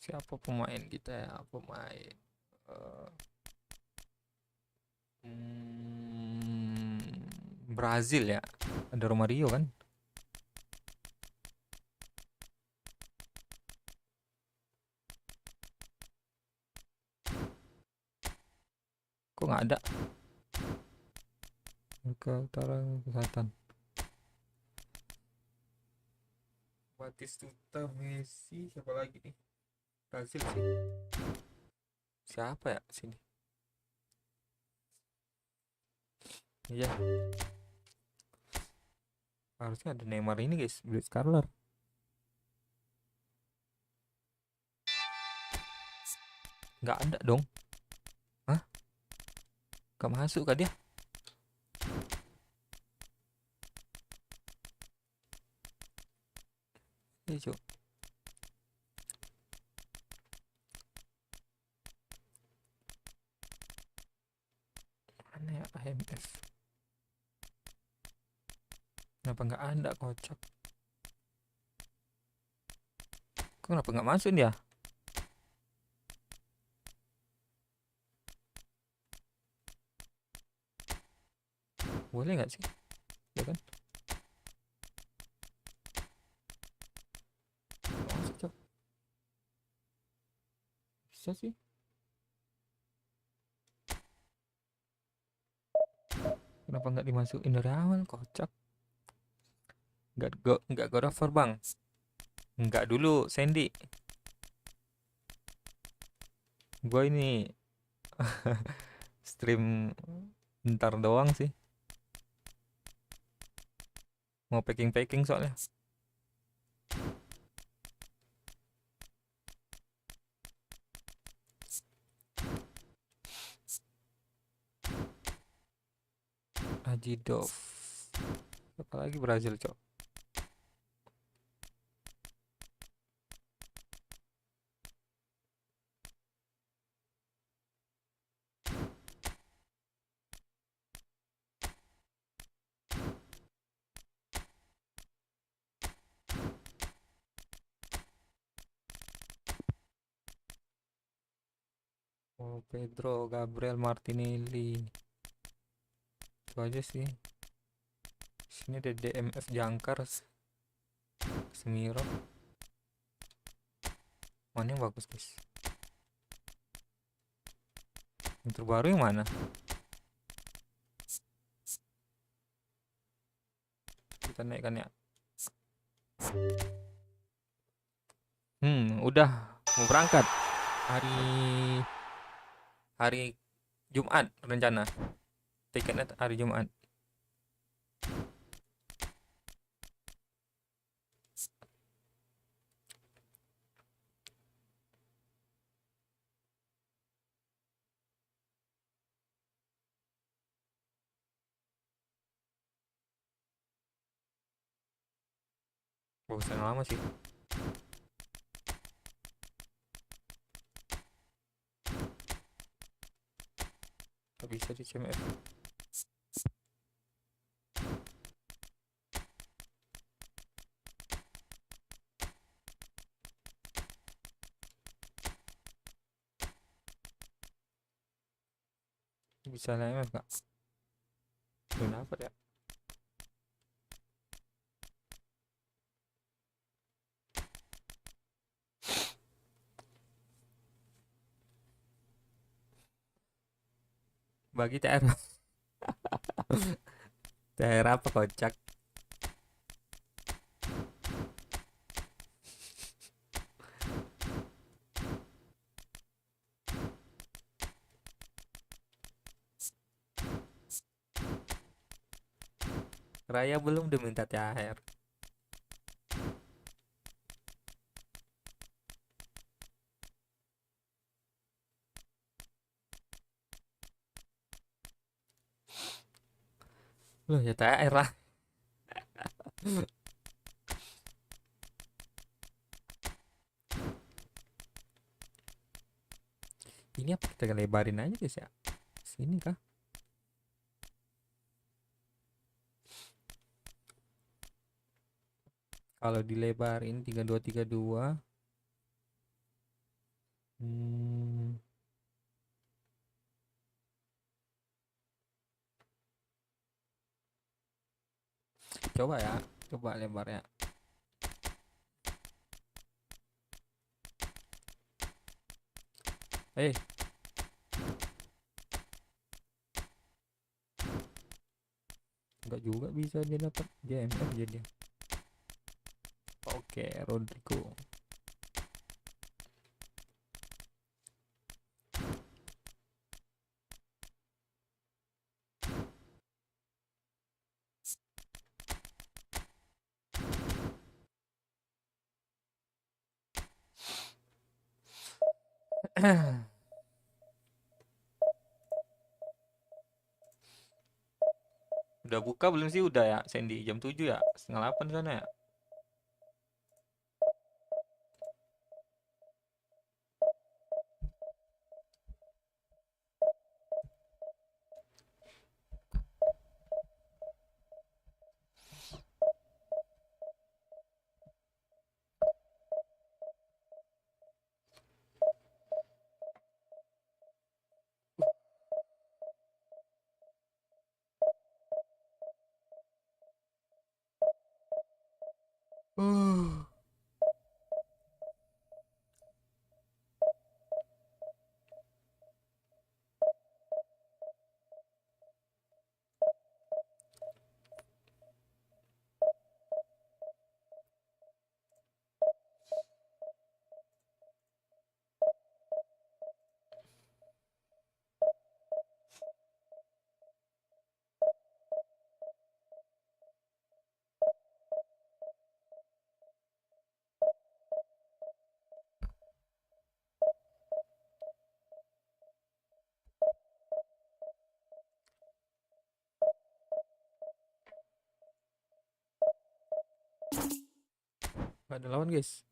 Siapa pemain kita ya? Pemain Brazil ya. Ada Romario kan? Kok nggak ada? Ke Utara ke Selatan. Batistuta, Messi, siapa lagi nih? Brazil sih. Siapa ya sini? Iya. Harusnya ada Neymar ini guys, Blue Scarlet. Nggak ada dong. Hah? Nggak masuk kah dia? Iya cok. Mana ya AMF? Kenapa nggak ada, kocak? Kenapa nggak masuk dia? Boleh nggak sih? Ya kan? Nggak masuk, cok. Bisa sih. Kenapa nggak dimasukin dari awal, kocak? Nggak God of War, bang. Nggak dulu, Sandy. Gue ini stream bentar doang sih. Mau packing soalnya. Hajidov. Apalagi Brazil, cok. Oh, Pedro, Gabriel Martinelli. Itu aja sih. Sini ada DMF Jangkar, Semiro. Mana yang bagus, guys? Yang terbaru yang mana? Kita naikkan ya. Udah mau berangkat hari Jumat rencana. Tiketnya hari Jumat. Bagusan lama sih. Gak bisa di CMF. Bisa CMF gak? Belum dapat ya. Bagi TR. TR apa kocak? Raya belum udah minta THR. Loh ya THR lah. Ini apa kita lebarin aja guys ya? Sini kah? Kalau dilebarin 3232. Coba ya, coba lebarnya. Enggak juga bisa dia dapat JMF jadi. Oke, Rodrigo. Udah buka belum sih? Udah ya, Sandy. Jam 7 ya? Setengah 8 sana ya? Gak ada lawan guys.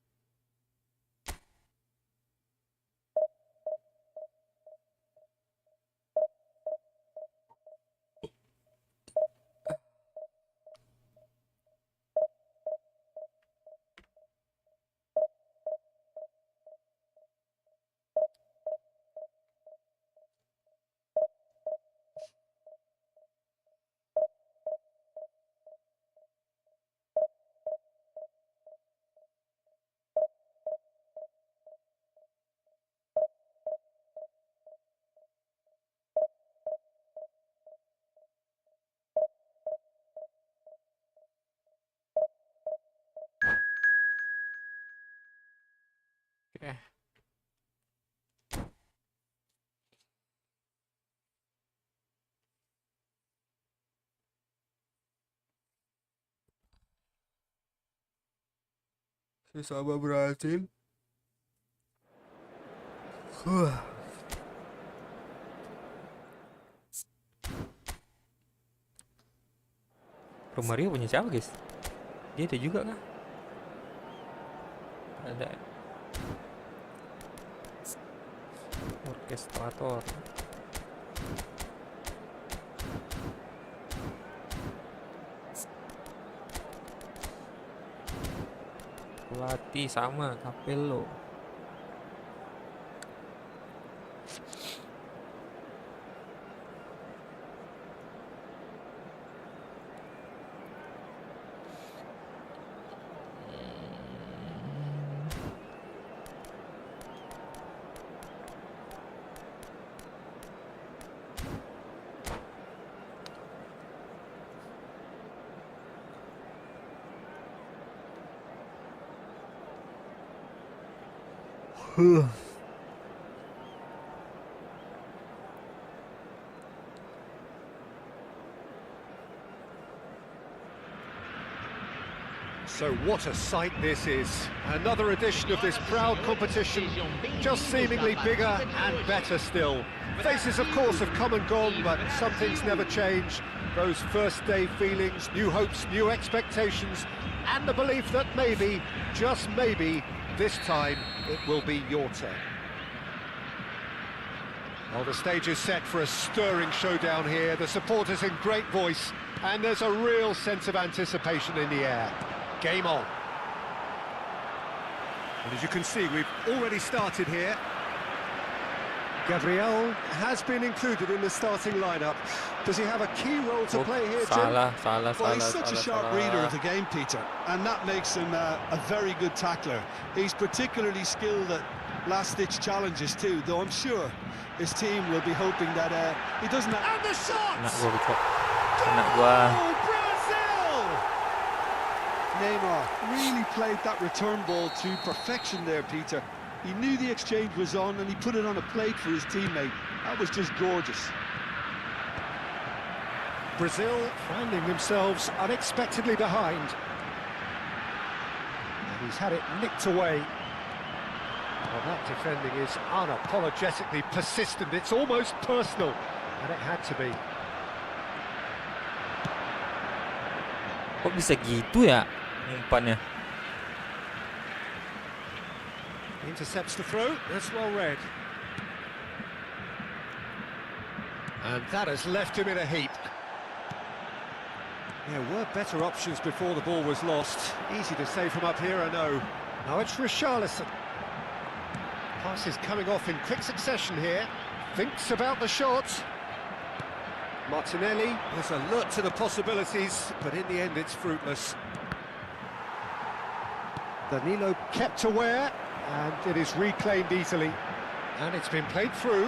Oke. Sesama berhasil. Romario punya siapa guys? Dia ada juga kah? Ada. Orkestrator. Pelatih sama Capello. So what a sight this is. Another edition of this proud competition, just seemingly bigger and better still. Faces, of course, have come and gone, but some things never change. Those first day feelings, new hopes, new expectations, and the belief that maybe, just maybe, this time it will be your turn. Well, the stage is set for a stirring showdown here. The supporters in great voice, and there's a real sense of anticipation in the air. Game on. And as you can see, we've already started here. Gabriel has been included in the starting lineup. Does he have a key role to play here, Jim? Well, he's such a sharp reader of the game, Peter, and that makes him a very good tackler. He's particularly skilled at last-ditch challenges too, though I'm sure his team will be hoping that he doesn't... And the shot! Goal, Brazil! Neymar really played that return ball to perfection there, Peter. He knew the exchange was on and he put it on a plate for his teammate. That was just gorgeous. Brazil finding themselves unexpectedly behind. And he's had it nicked away. Well, that defending is unapologetically persistent. It's almost personal, and it had to be. Kok bisa gitu ya umpannya? Intercepts the throw, that's well read. And that has left him in a heap. There were better options before the ball was lost. Easy to say from up here, I know. Now it's Richarlison. Passes coming off in quick succession here. Thinks about the shot. Martinelli is alert to the possibilities, but in the end it's fruitless. Danilo kept aware, and it is reclaimed easily. And it's been played through.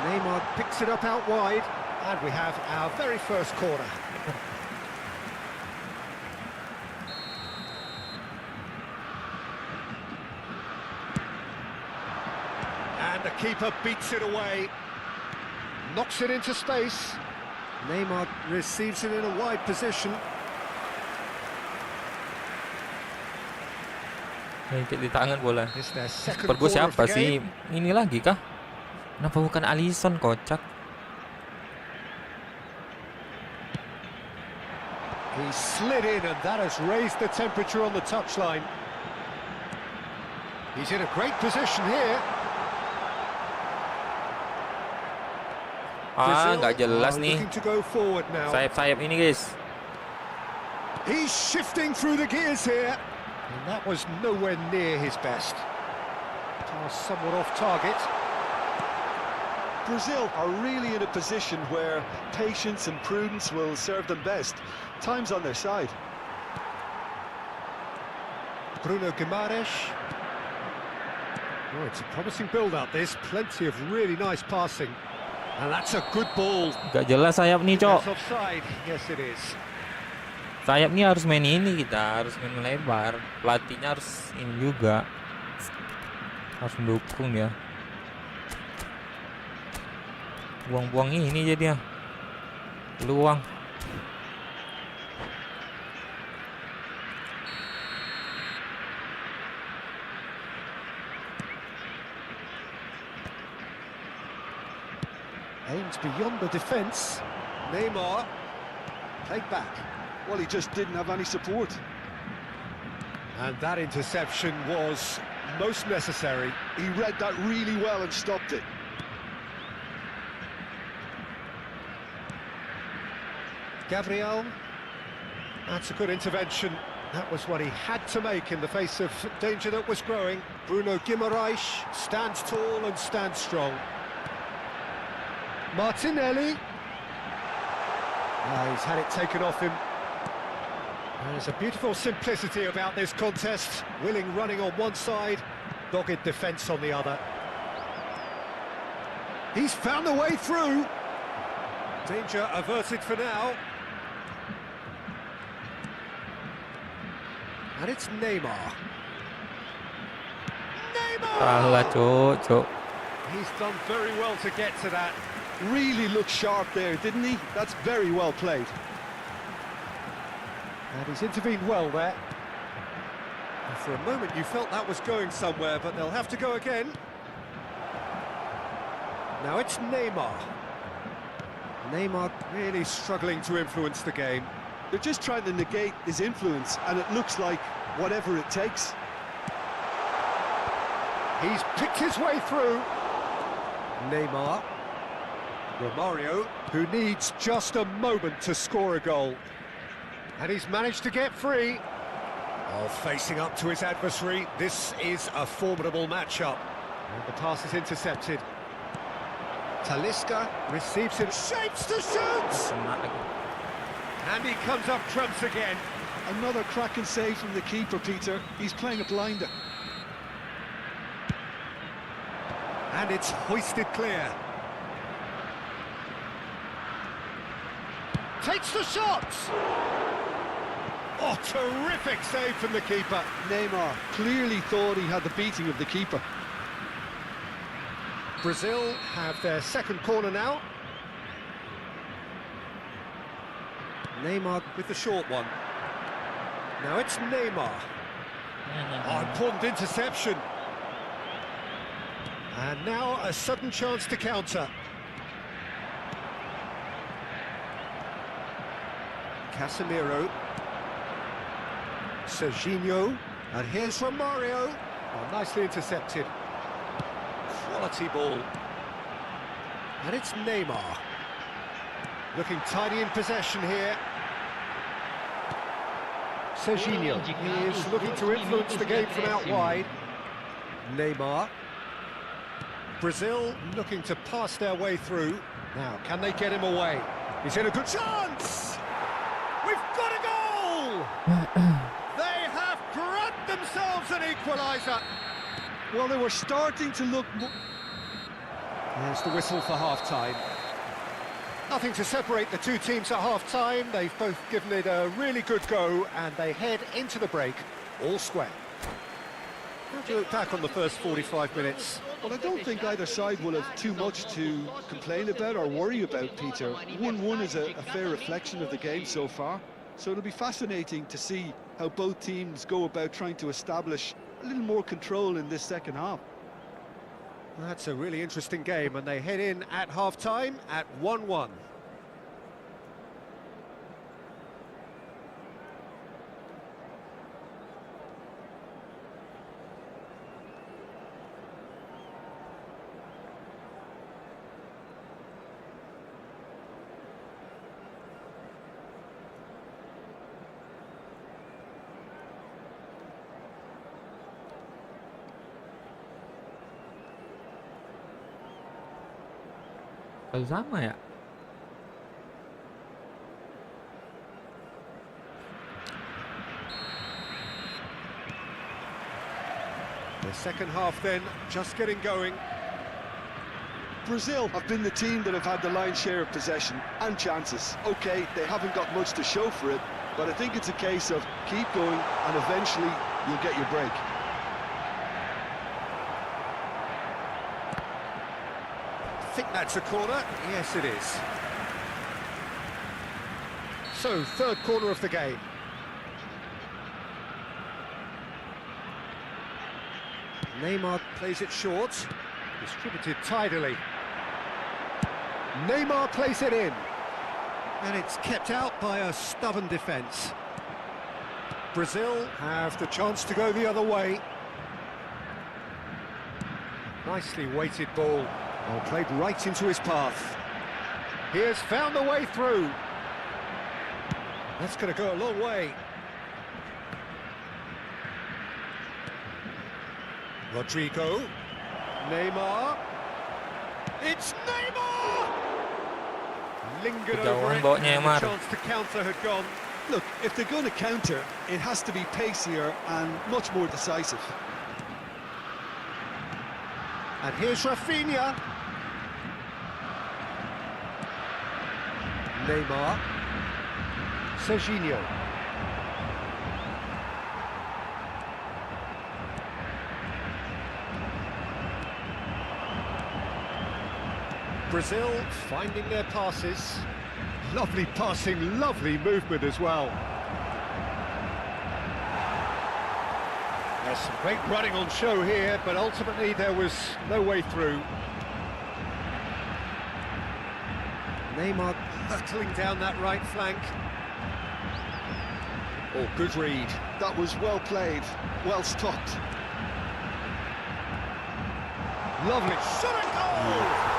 Neymar picks it up out wide, and we have our very first corner. And the keeper beats it away. Knocks it into space. Neymar receives it in a wide position. Ngikit di tangan bola. It's their second Per gue corner of siapa the sih? game. Ini lagi kah? Kenapa bukan Alisson, kocak? He slid in, and that has raised the temperature on the touchline. He's in a great position here. Nggak jelas nih. Looking to go forward now. Sayap-sayap ini, guys. He's shifting through the gears here. And that was nowhere near his best. Pass somewhat off target. Brazil are really in a position where patience and prudence will serve them best. Time's on their side. Bruno Guimaraes. Oh, it's a promising build-up, this. Plenty of really nice passing. And that's a good ball. Nggak jelas sayap nih, Cok. That's offside. Yes, it is. Sayap nih harus main ini, kita harus main lebar. Pelatihnya harus ini juga. Harus mendukung ya. Buang-buang ini jadinya. Peluang. Aims beyond the defence. Neymar. Played back. Well, he just didn't have any support. And that interception was most necessary. He read that really well and stopped it. Gabriel. That's a good intervention. That was what he had to make in the face of danger that was growing. Bruno Guimaraes stands tall and stands strong. Martinelli. He's had it taken off him. There's a beautiful simplicity about this contest. Willing running on one side, dogged defence on the other. He's found a way through. Danger averted for now. And it's Neymar. Salah, Cok. He's done very well to get to that. Really looked sharp there, didn't he? That's very well played. And he's intervened well there. And for a moment you felt that was going somewhere, but they'll have to go again. Now it's Neymar. Neymar really struggling to influence the game. They're just trying to negate his influence, and it looks like whatever it takes. He's picked his way through. Neymar. Romario, who needs just a moment to score a goal. And he's managed to get free. Oh, facing up to his adversary, this is a formidable matchup. And the pass is intercepted. Talisca receives it, shapes to shoot! And he comes up trumps again. Another cracking save from the keeper, Peter. He's playing a blinder. And it's hoisted clear. Takes the shot! Oh, terrific save from the keeper. Neymar clearly thought he had the beating of the keeper. Brazil have their second corner now. Neymar with the short one. Now it's Neymar. Oh, important interception. And now a sudden chance to counter. Casemiro. Serginho. And here's Romario. Oh, nicely intercepted. Quality ball. And it's Neymar. Looking tidy in possession here. Serginho. He is looking to influence the game from out wide. Neymar. Brazil looking to pass their way through. Now, can they get him away? He's in a good chance! We've got a goal! They have grabbed themselves an equaliser. Well, they were starting to look... There's the whistle for half-time. Nothing to separate the two teams at half-time. They've both given it a really good go, and they head into the break all square. How do you look back on the first 45 minutes? Well, I don't think either side will have too much to complain about or worry about, Peter. 1-1 is a fair reflection of the game so far. So it'll be fascinating to see how both teams go about trying to establish a little more control in this second half. That's a really interesting game, and they head in at half-time at 1-1. Kalau sama ya. The second half then, just getting going. Brazil have been the team that have had the lion's share of possession and chances. Okay, they haven't got much to show for it, but I think it's a case of keep going and eventually you'll get your break. I think that's a corner. Yes, it is. So, third corner of the game. Neymar plays it short, distributed tidily. Neymar plays it in, and it's kept out by a stubborn defence. Brazil have the chance to go the other way. Nicely weighted ball, well played right into his path. He has found a way through. That's going to go a long way. Rodrigo, Neymar, it's Neymar! Lingered over it, Bawanya and the Neymar. chance to counter had gone. Look, if they're going to counter, it has to be pacier and much more decisive. And here's Rafinha. Neymar, Serginho. Brazil finding their passes. Lovely passing, lovely movement as well. There's some great running on show here, but ultimately there was no way through. Neymar hurtling down that right flank. Oh, good read. That was well played, well stopped. Lovely shot and goal!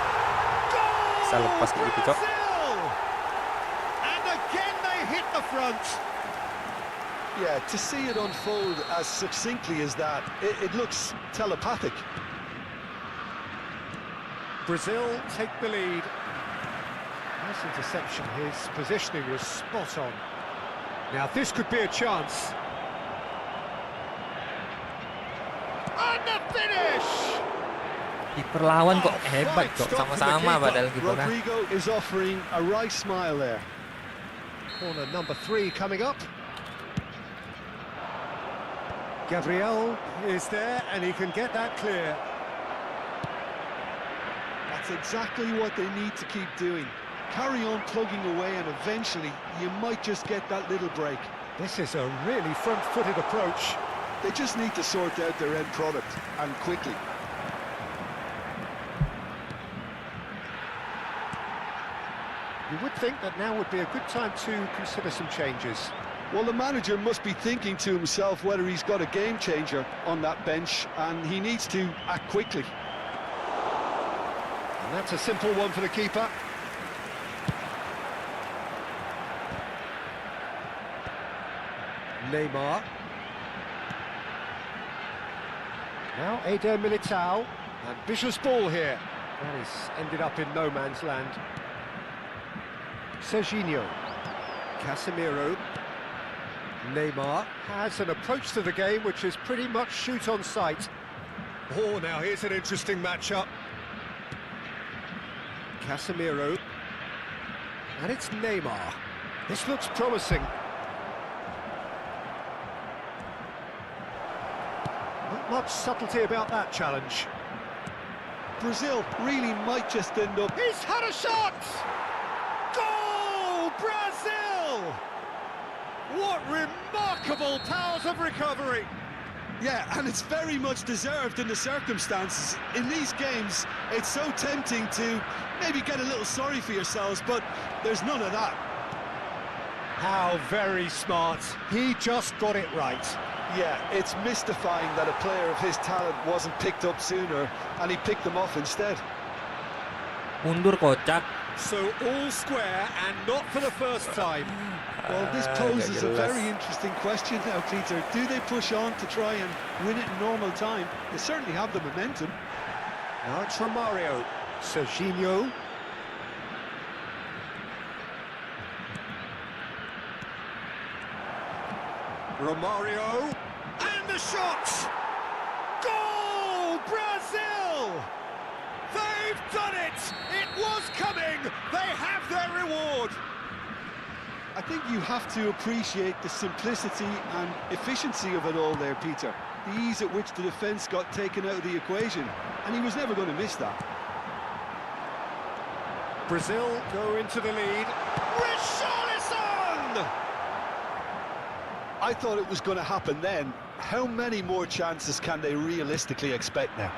Bisa lepas kayak gitu, Cok. Brazil! And again they hit the front. Yeah, to see it unfold as succinctly as that, it looks telepathic. Brazil take the lead. Nice interception, his positioning was spot on. Now this could be a chance. And the finish! Kiper lawan kok hebat, Cok. Sama-sama padahal kipernya. Rodrigo is offering a wry smile there. Corner number 3 coming up. Gabriel is there and he can get that clear. That's exactly what they need to keep doing. Carry on plugging away and eventually you might just get that little break. This is a really front-footed approach. They just need to sort out their end product, and quickly. You would think that now would be a good time to consider some changes. Well, the manager must be thinking to himself whether he's got a game changer on that bench, and he needs to act quickly. And that's a simple one for the keeper. Neymar. Now Eder Militao. Ambitious ball here. That is ended up in no man's land. Serginho. Casemiro. Neymar has an approach to the game which is pretty much shoot on sight. Oh, now here's an interesting matchup. Casemiro. And it's Neymar. This looks promising. Not much subtlety about that challenge. Brazil really might just end up... He's had a shot! Goal! Brazil! What remarkable powers of recovery! Yeah, and it's very much deserved in the circumstances. In these games, it's so tempting to maybe get a little sorry for yourselves, but there's none of that. How very smart. He just got it right. Yeah, it's mystifying that a player of his talent wasn't picked up sooner, and he picked them off instead. Mundur, kocak. So all square, and not for the first time. Well, this Gak poses a jelas. very interesting question now, Peter. Do they push on to try and win it in normal time? They certainly have the momentum. Now it's Romario. Serginho. Romario, and the shot! Goal! Brazil! They've done it! It was coming! They have their reward! I think you have to appreciate the simplicity and efficiency of it all there, Peter. The ease at which the defence got taken out of the equation, and he was never going to miss that. Brazil go into the lead. Richarlison! I thought it was going to happen then. How many more chances can they realistically expect now?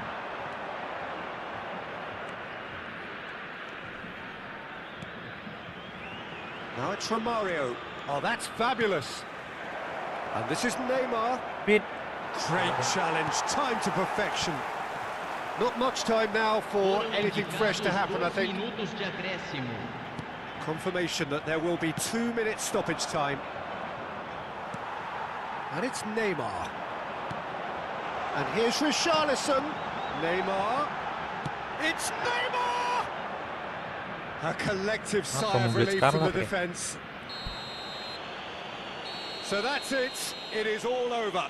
Now it's Romario. Oh, that's fabulous. And this is Neymar. Bit. Great challenge, time to perfection. Not much time now for anything fresh to happen, I think. Confirmation that there will be 2 minutes stoppage time. And it's Neymar. And here's Richarlison. Neymar. It's Neymar! A collective sigh of relief from the defence. So that's it. It is all over.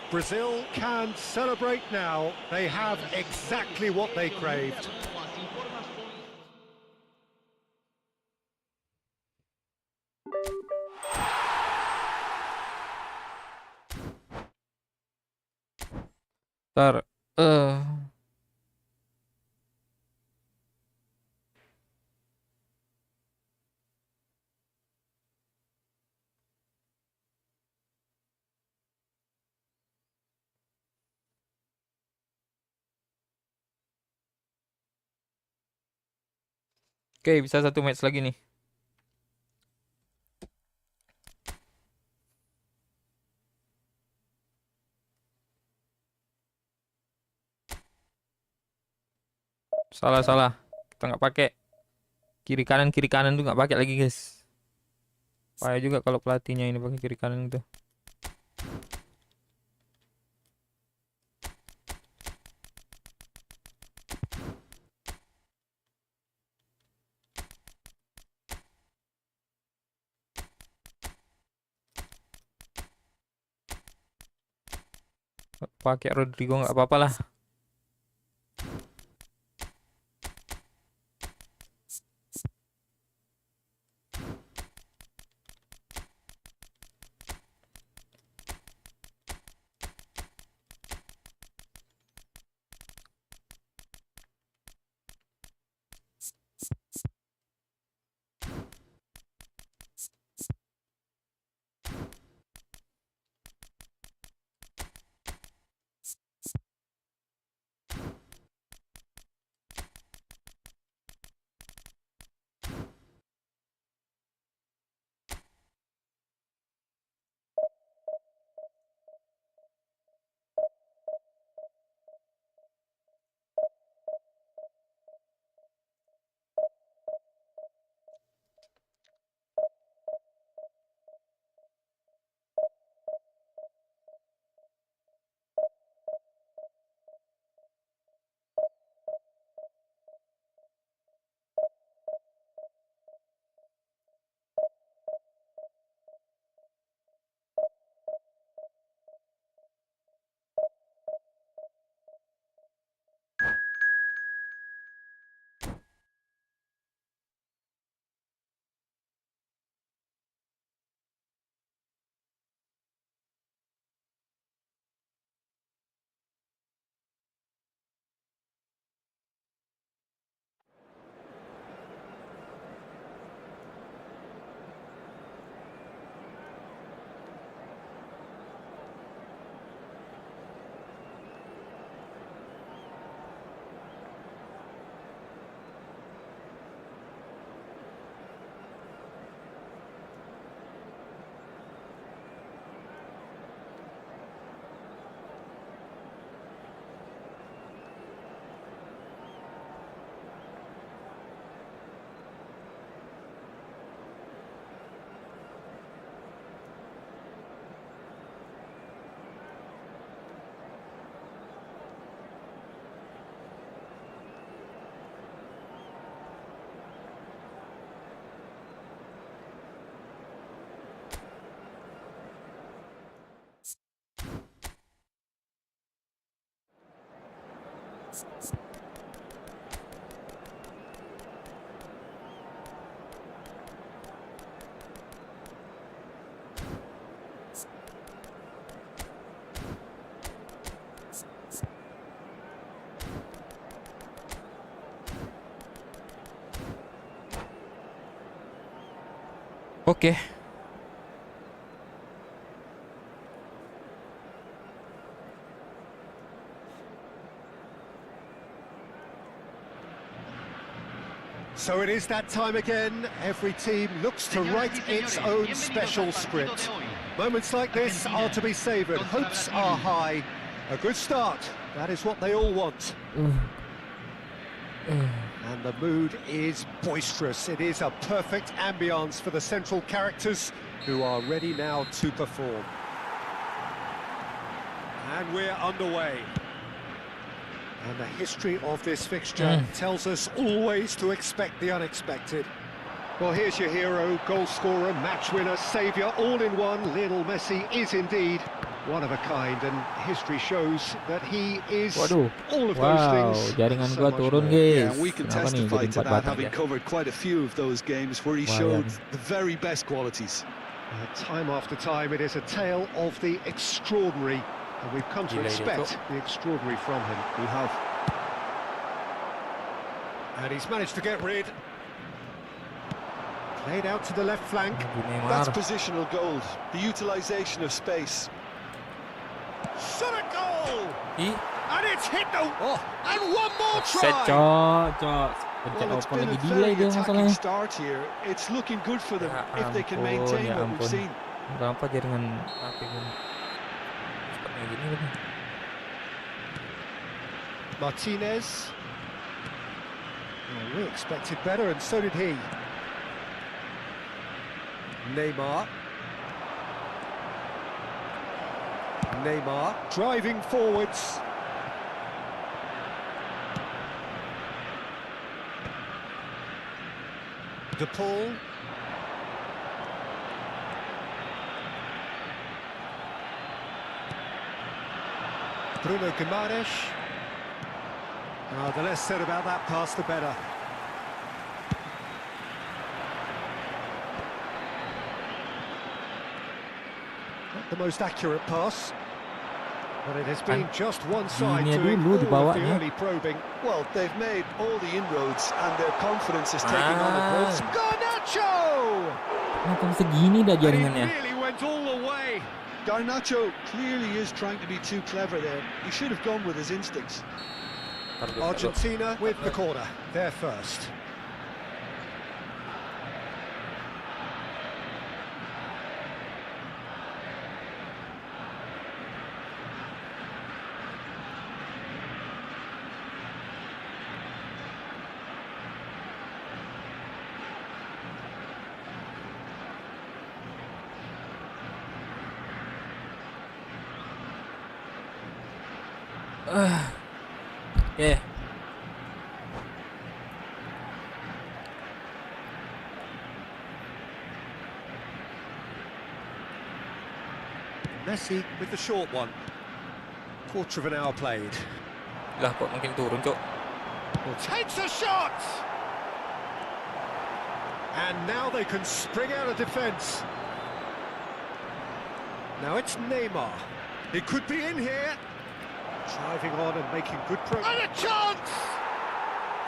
Brazil can celebrate now. They have exactly what they craved. Ntar, oke, bisa 1 match lagi nih. Salah. Kita nggak pakai kiri kanan tuh nggak pakai lagi, guys. Payah juga kalau pelatihnya ini pakai kiri kanan itu. Pakai Rodrigo nggak apa-apa lah. Oke. So it is that time again. Every team looks to write its own special script. Moments like this are to be savoured. Hopes are high. A good start. That is what they all want. And the mood is boisterous. It is a perfect ambience for the central characters who are ready now to perform. And we're underway. And the history of this fixture tells us always to expect the unexpected. Well, here's your hero, goal scorer, match winner, saviour, all in one. Lionel Messi is indeed one of a kind, and history shows that he is Waduh. all of Wow, those things. jaringan and so gua much turun, more. guys. Yeah, we can Kenapa nih testify jadi to 4 that, batang having ya? covered quite a few of those games where he Wah, showed yan. the very best qualities. Time after time, it is a tale of the extraordinary, and we've come to Gila dia, expect Cok. the extraordinary from him. We have. And he's managed to get rid. Played out to the left flank. That's Neymar. positional gold, the utilisation of space. Shot a goal! Ih, And it's hit the... Oh, and one more set try! cok. Pencet Well, it's open been lagi a delay very dia attacking masalahnya. start here. It's looking good for them Ya if they can ampun, maintain ya what we've ampun. seen. Kenapa jaringan HP gue cepatnya gini lagi? Martinez. Well, we expected better, and so did he. Neymar. Neymar driving forwards. De Paul. Bruno Guimaraes. The less said about that pass, the better. Not the most accurate pass, but it has been just one side Gini doing dulu all of the dibawanya. early probing. Well, they've made all the inroads and their confidence is taking on a growth. Garnacho! Kenapa bisa gini dah And he jaringannya? really went all the way. Garnacho clearly is trying to be too clever there. He should have gone with his instincts. Ntar dulu. Argentina with the corner, they're first. Oke. Messi with the short one. Quarter of an hour played. Lah kok mungkin turun, Cok? Well, takes a shot! And now they can spring out of defence. Now it's Neymar. He could be in here. Driving on and making good progress. And a chance!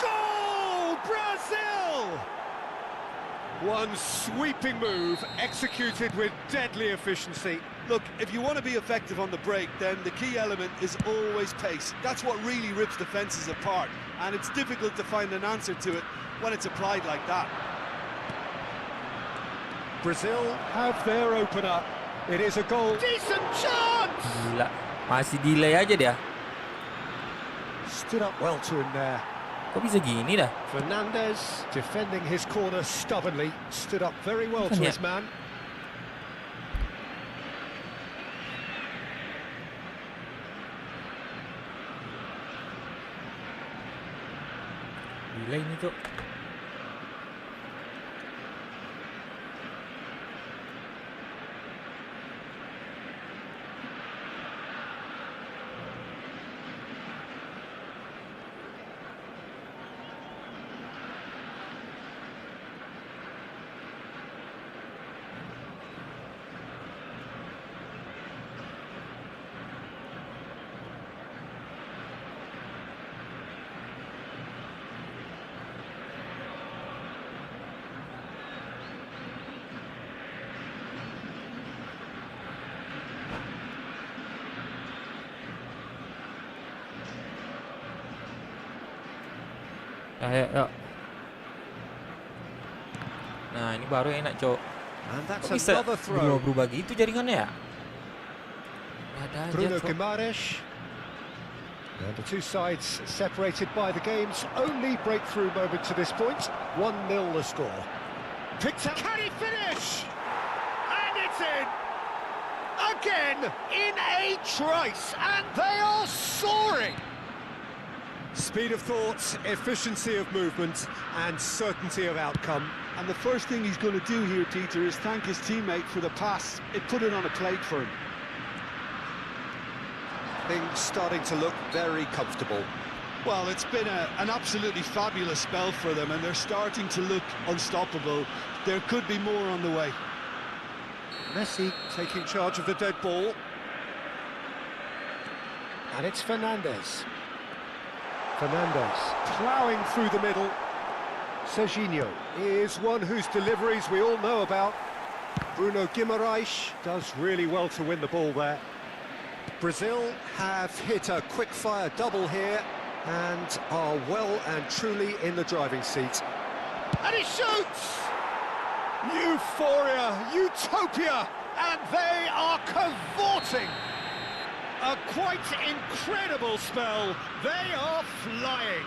Goal! Brazil! One sweeping move executed with deadly efficiency. Look, if you want to be effective on the break, then the key element is always pace. That's what really rips defences apart, and it's difficult to find an answer to it when it's applied like that. Brazil have their opener. It is a goal. Decent chance! Gila. Masih delay aja dia. Stood up well to him there. Kok bisa gini dah? Fernandez defending his corner stubbornly. Stood up very well to Bukan ya? his man. Delay ini, Cok. Ayo, ayo. Nah, ini baru enak, Cok. And that's Kok bisa another throw. berubah gitu jaringannya ya? Ada aja, Bruno Cok. Guimaraes. And the two sides separated by the game's only breakthrough moment to this point. 1-0 the score. Picked up. Can he finish? And it's in! Again, in a trice, and they are soaring! Speed of thought, efficiency of movement, and certainty of outcome. And the first thing he's going to do here, Peter, is thank his teammate for the pass. It put it on a plate for him. Things starting to look very comfortable. Well, it's been an absolutely fabulous spell for them, and they're starting to look unstoppable. There could be more on the way. Messi taking charge of the dead ball. And it's Fernandes. Fernandes ploughing through the middle. Serginho is one whose deliveries we all know about. Bruno Guimaraes does really well to win the ball there. Brazil have hit a quick-fire double here and are well and truly in the driving seat. And he shoots! Euphoria, utopia, and they are cavorting. A quite incredible spell. They are flying.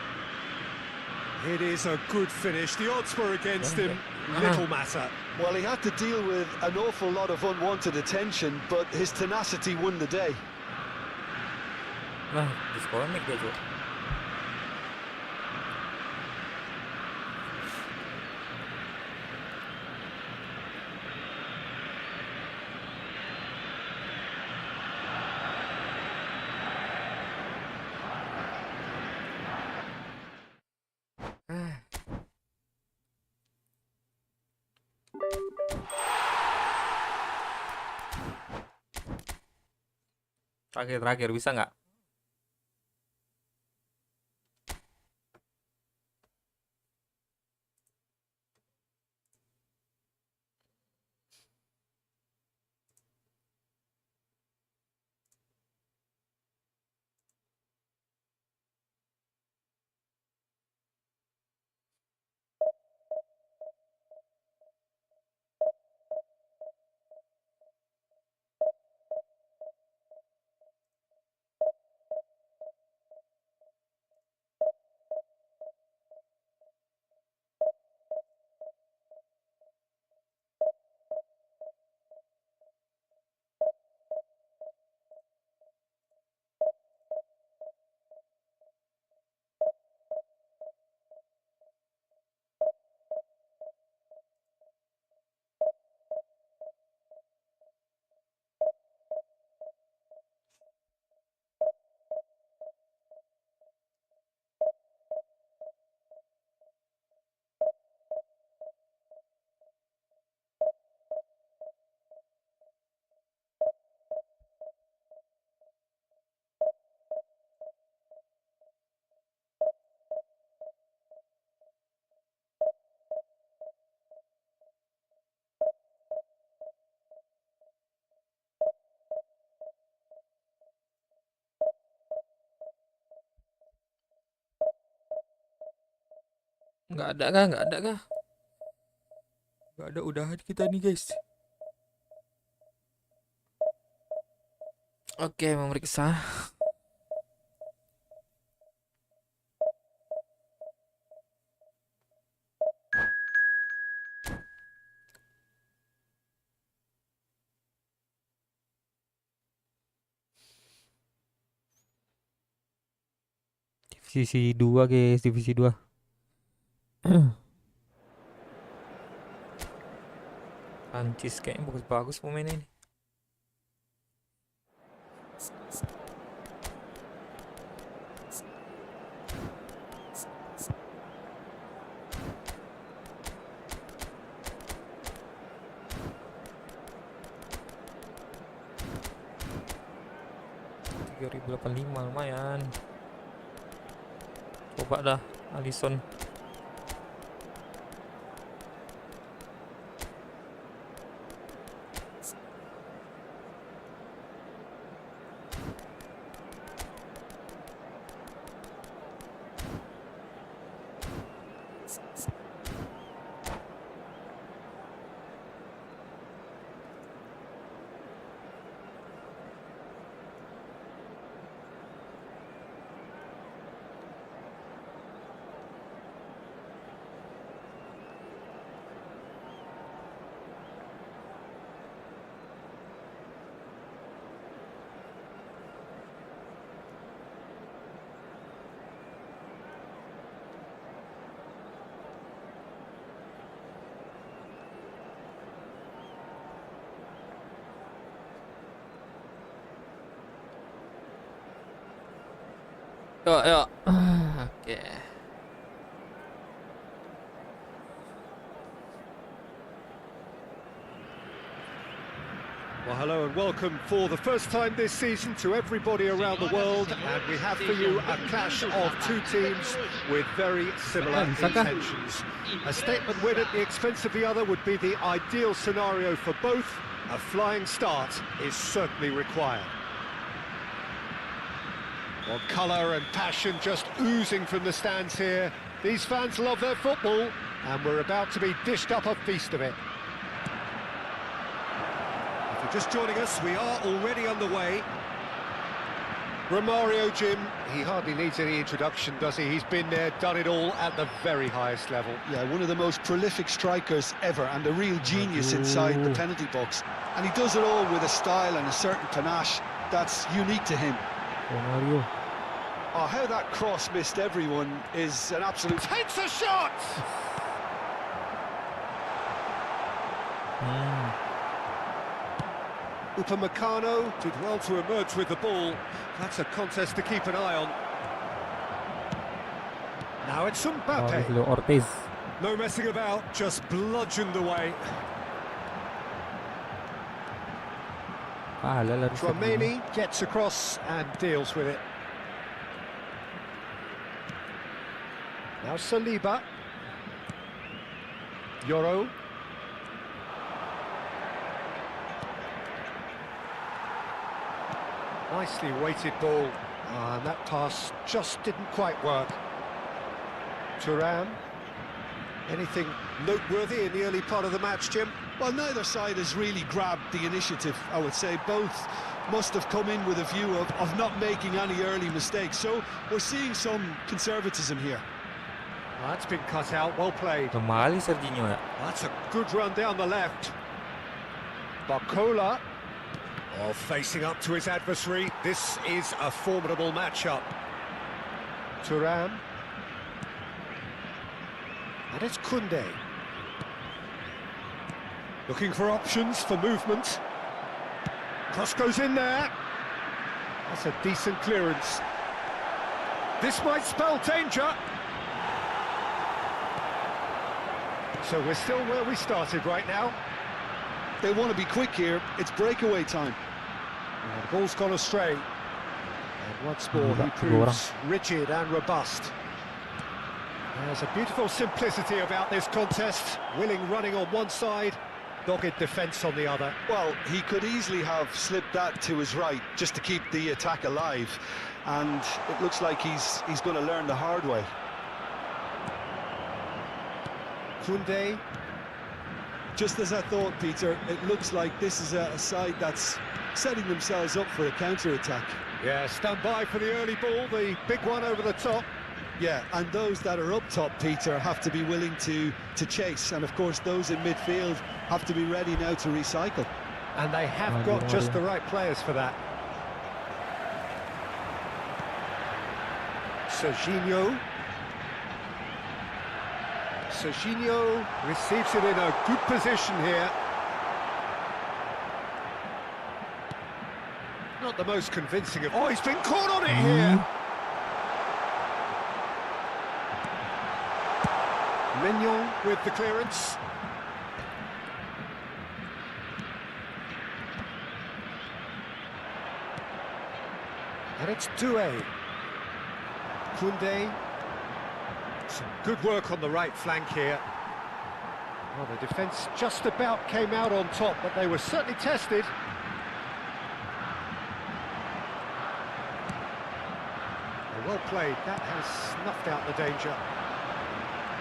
It is a good finish. The odds were against him. Little matter. Well, he had to deal with an awful lot of unwanted attention, but his tenacity won the day. Nah, disconnect dia, Cok. Terakhir bisa nggak? Nggak ada kah? Nggak ada kah? Nggak ada, udahan kita nih, guys. Oke, memeriksa. Divisi 2, guys, divisi 2. Prancis kayaknya bagus-bagus pemainnya ini. $3.085 lumayan. Coba dah Alisson. Yuk, yuk. Oke. Well, hello and welcome for the first time this season to everybody around the world, and we have for you a clash of two teams with very similar intentions. A statement win at the expense of the other would be the ideal scenario for both. A flying start is certainly required. Well, colour and passion just oozing from the stands here. These fans love their football, and we're about to be dished up a feast of it. If you're just joining us, we are already underway. Romario, Jim, he hardly needs any introduction, does he? He's been there, done it all at the very highest level. Yeah, one of the most prolific strikers ever, and a real genius inside the penalty box. And he does it all with a style and a certain panache that's unique to him. Romario. Oh, how that cross missed everyone is an absolute... Takes a shot! Upamecano did well to emerge with the ball. That's a contest to keep an eye on. Now it's Mbappe. Leo Ortiz. No messing about, just bludgeoned away. Laro sa Tchouaméni gets across and deals with it. Now Saliba. Yoro. Nicely weighted ball. And that pass just didn't quite work. Thuram. Anything noteworthy in the early part of the match, Jim? Well, neither side has really grabbed the initiative, I would say. Both must have come in with a view of not making any early mistakes. So we're seeing some conservatism here. That's been cut out, well played. Kembali Serginho ya. That's a good run down the left. Barcola. Oh, facing up to his adversary. This is a formidable matchup. Thuram. And it's Koundé. Looking for options for movement. Cross goes in there. That's a decent clearance. This might spell danger. So we're still where we started right now. They want to be quick here. It's breakaway time. The ball's gone astray. And once more he proves rigid and robust. There's a beautiful simplicity about this contest. Willing running on one side, dogged defence on the other. Well, he could easily have slipped that to his right just to keep the attack alive. And it looks like he's going to learn the hard way. Koundé. Just as I thought, Peter, it looks like this is a side that's setting themselves up for a counter-attack. Yeah, stand by for the early ball, the big one over the top. Yeah, and those that are up top, Peter, have to be willing to chase. And, of course, those in midfield have to be ready now to recycle. And they have got just the right players for that. Serginho. Serginho receives it in a good position here. Not the most convincing of... Oh, he's been caught on it here! Mignon with the clearance. And it's Doué. Koundé. Some good work on the right flank here. Well, the defence just about came out on top, but they were certainly tested. Well played, that has snuffed out the danger.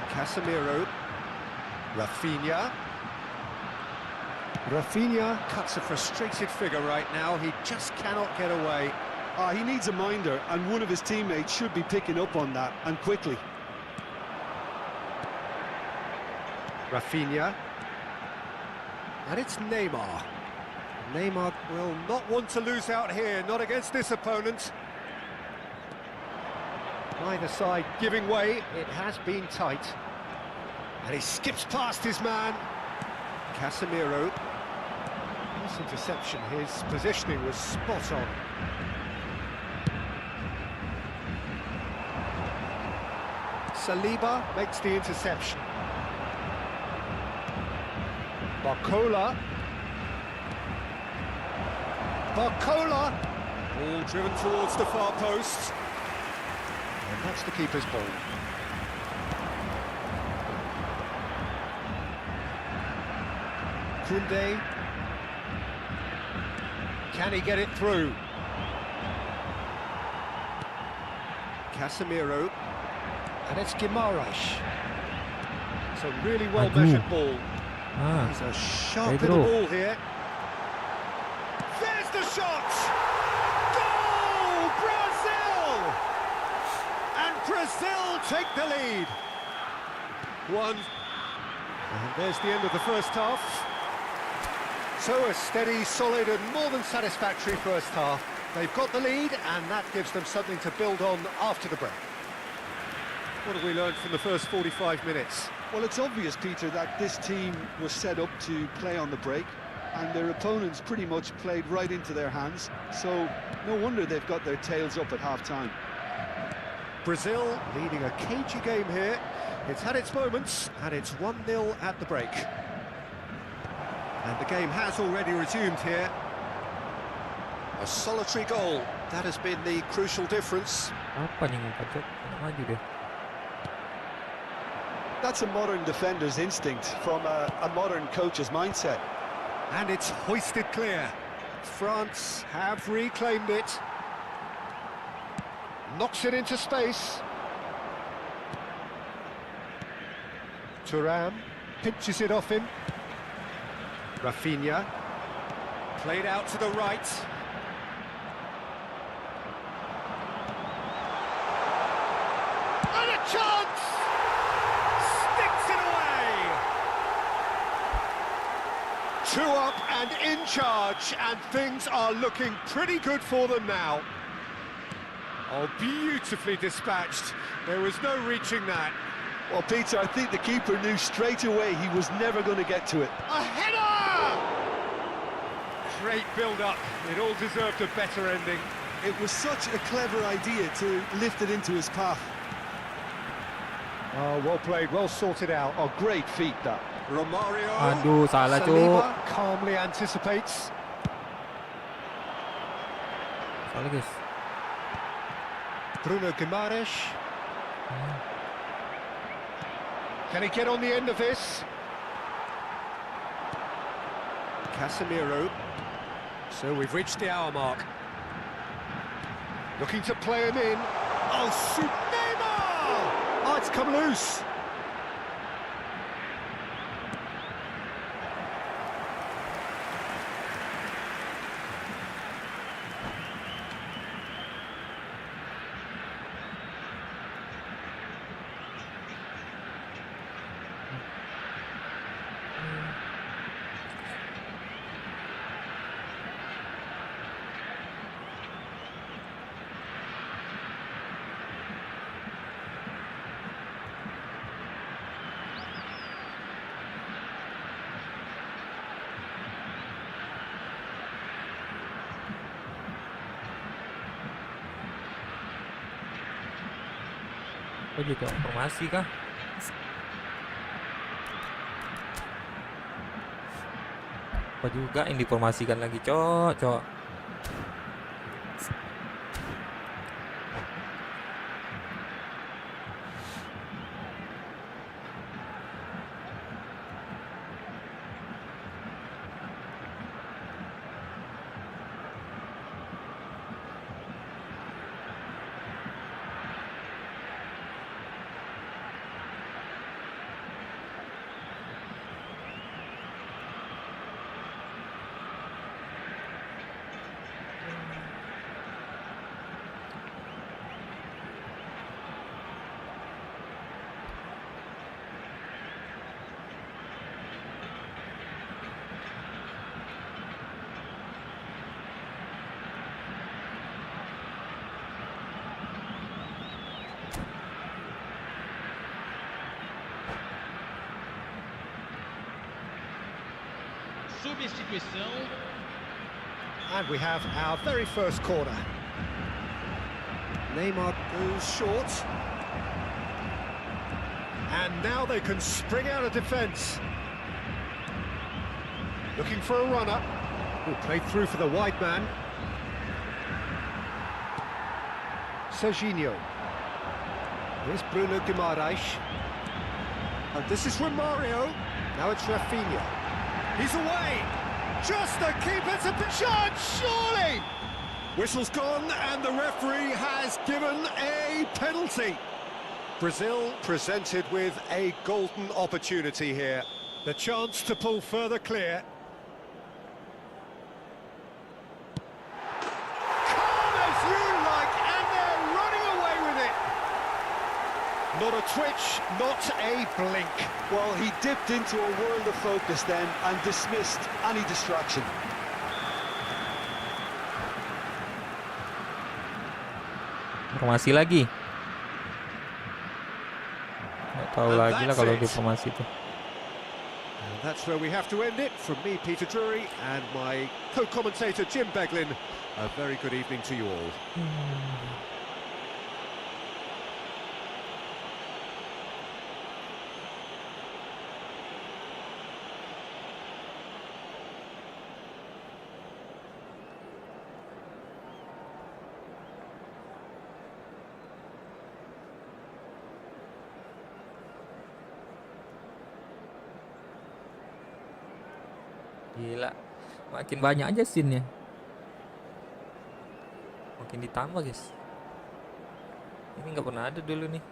Casemiro. Rafinha. Rafinha cuts a frustrated figure right now, he just cannot get away. He needs a minder, and one of his teammates should be picking up on that, and quickly. Rafinha. And it's Neymar. Neymar will not want to lose out here, not against this opponent. Neither side giving way, it has been tight. And he skips past his man. Casemiro. Nice interception, his positioning was spot on. Saliba makes the interception. Barcola. All driven towards the far post. And that's the keeper's ball. Koundé. Can he get it through? Casemiro. And it's Guimaraes. It's a really well-measured ball. He's a sharp little ball here. There's the shot! Goal! Brazil! And Brazil take the lead. One. And there's the end of the first half. So a steady, solid and more than satisfactory first half. They've got the lead and that gives them something to build on after the break. What have we learned from the first 45 minutes? Well, it's obvious, Peter, that this team was set up to play on the break, and their opponents pretty much played right into their hands, so no wonder they've got their tails up at half-time. Brazil leading a cagey game here. It's had its moments, and it's 1-0 at the break. And the game has already resumed here. A solitary goal, that has been the crucial difference. Apa nih ngumpat, Cok? Maju deh. That's a modern defender's instinct from a modern coach's mindset. And it's hoisted clear. France have reclaimed it. Knocks it into space. Thuram pinches it off him. Rafinha. Played out to the right. And a chance! Sticks it away! 2 up and in charge, and things are looking pretty good for them now. Oh, beautifully dispatched. There was no reaching that. Well, Peter, I think the keeper knew straight away he was never going to get to it. A header! Great build-up. It all deserved a better ending. It was such a clever idea to lift it into his path. Oh, well played, well sorted out. Oh, great feat, that. Romario. Aduh, salah, Cok. Saliba calmly anticipates. Salah, guys. Bruno Guimaraes. Can he get on the end of this? Casemiro. So we've reached the hour mark. Looking to play him in. Oh, Neymar! Oh, it's come loose. Oh, juga informasi kah? Apa juga yang diformasikan lagi, Cok? Substituição. And we have our very first corner. Neymar goes short. And now they can spring out of defence. Looking for a runner. Who played through for the wide man. Serginho. Here's Bruno Guimaraes. And this is Romario. Now it's Rafinha. He's away. Just the keeper to be charged, surely. Whistle's gone and the referee has given a penalty. Brazil presented with a golden opportunity here. The chance to pull further clear. Calm as you like, and they're running away with it. Not a twitch, not a blink. Well, he dipped into a world of focus then and dismissed any distraction. Formasi lagi. Nggak tahu And lagi lah that's kalau it. di formasi itu. And that's where we have to end it. From me, Peter Drury, and my co-commentator, Jim Beglin. A very good evening to you all. Gila, makin banyak aja scene-nya. Makin ditambah guys. Ini nggak pernah ada dulu nih.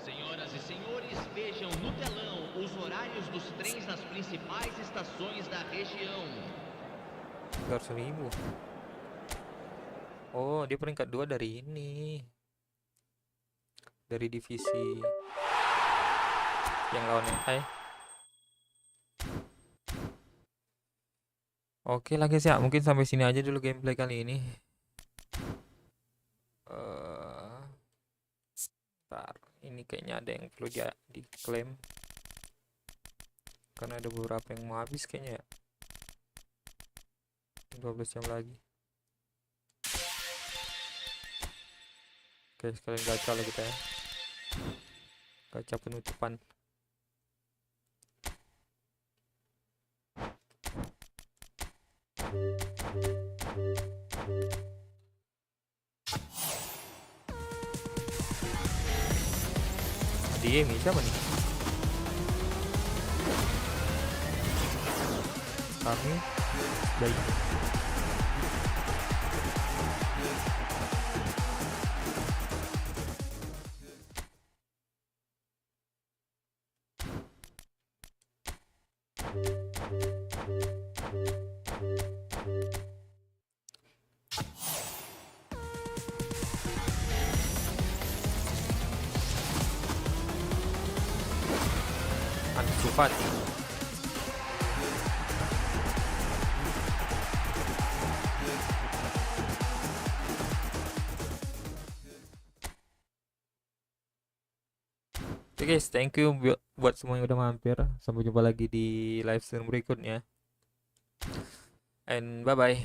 Senhoras e senhores, vejam no telão os horários dos trens nas principais estações da região. 300.000. Oh, dia peringkat 2 dari ini. Dari divisi yang lawannya. Oke lah guys ya, mungkin sampai sini aja dulu gameplay kali ini. Ntar, ini kayaknya ada yang perlu diklaim. Karena ada beberapa yang mau habis kayaknya ya. 12 jam lagi. Oke, sekalian gacha lah kita ya. Gacha penutupan. Dia ini siapa nih? Kami baik. Fati. Oke guys, thank you buat semua yang udah mampir. Sampai jumpa lagi di live stream berikutnya. And bye bye.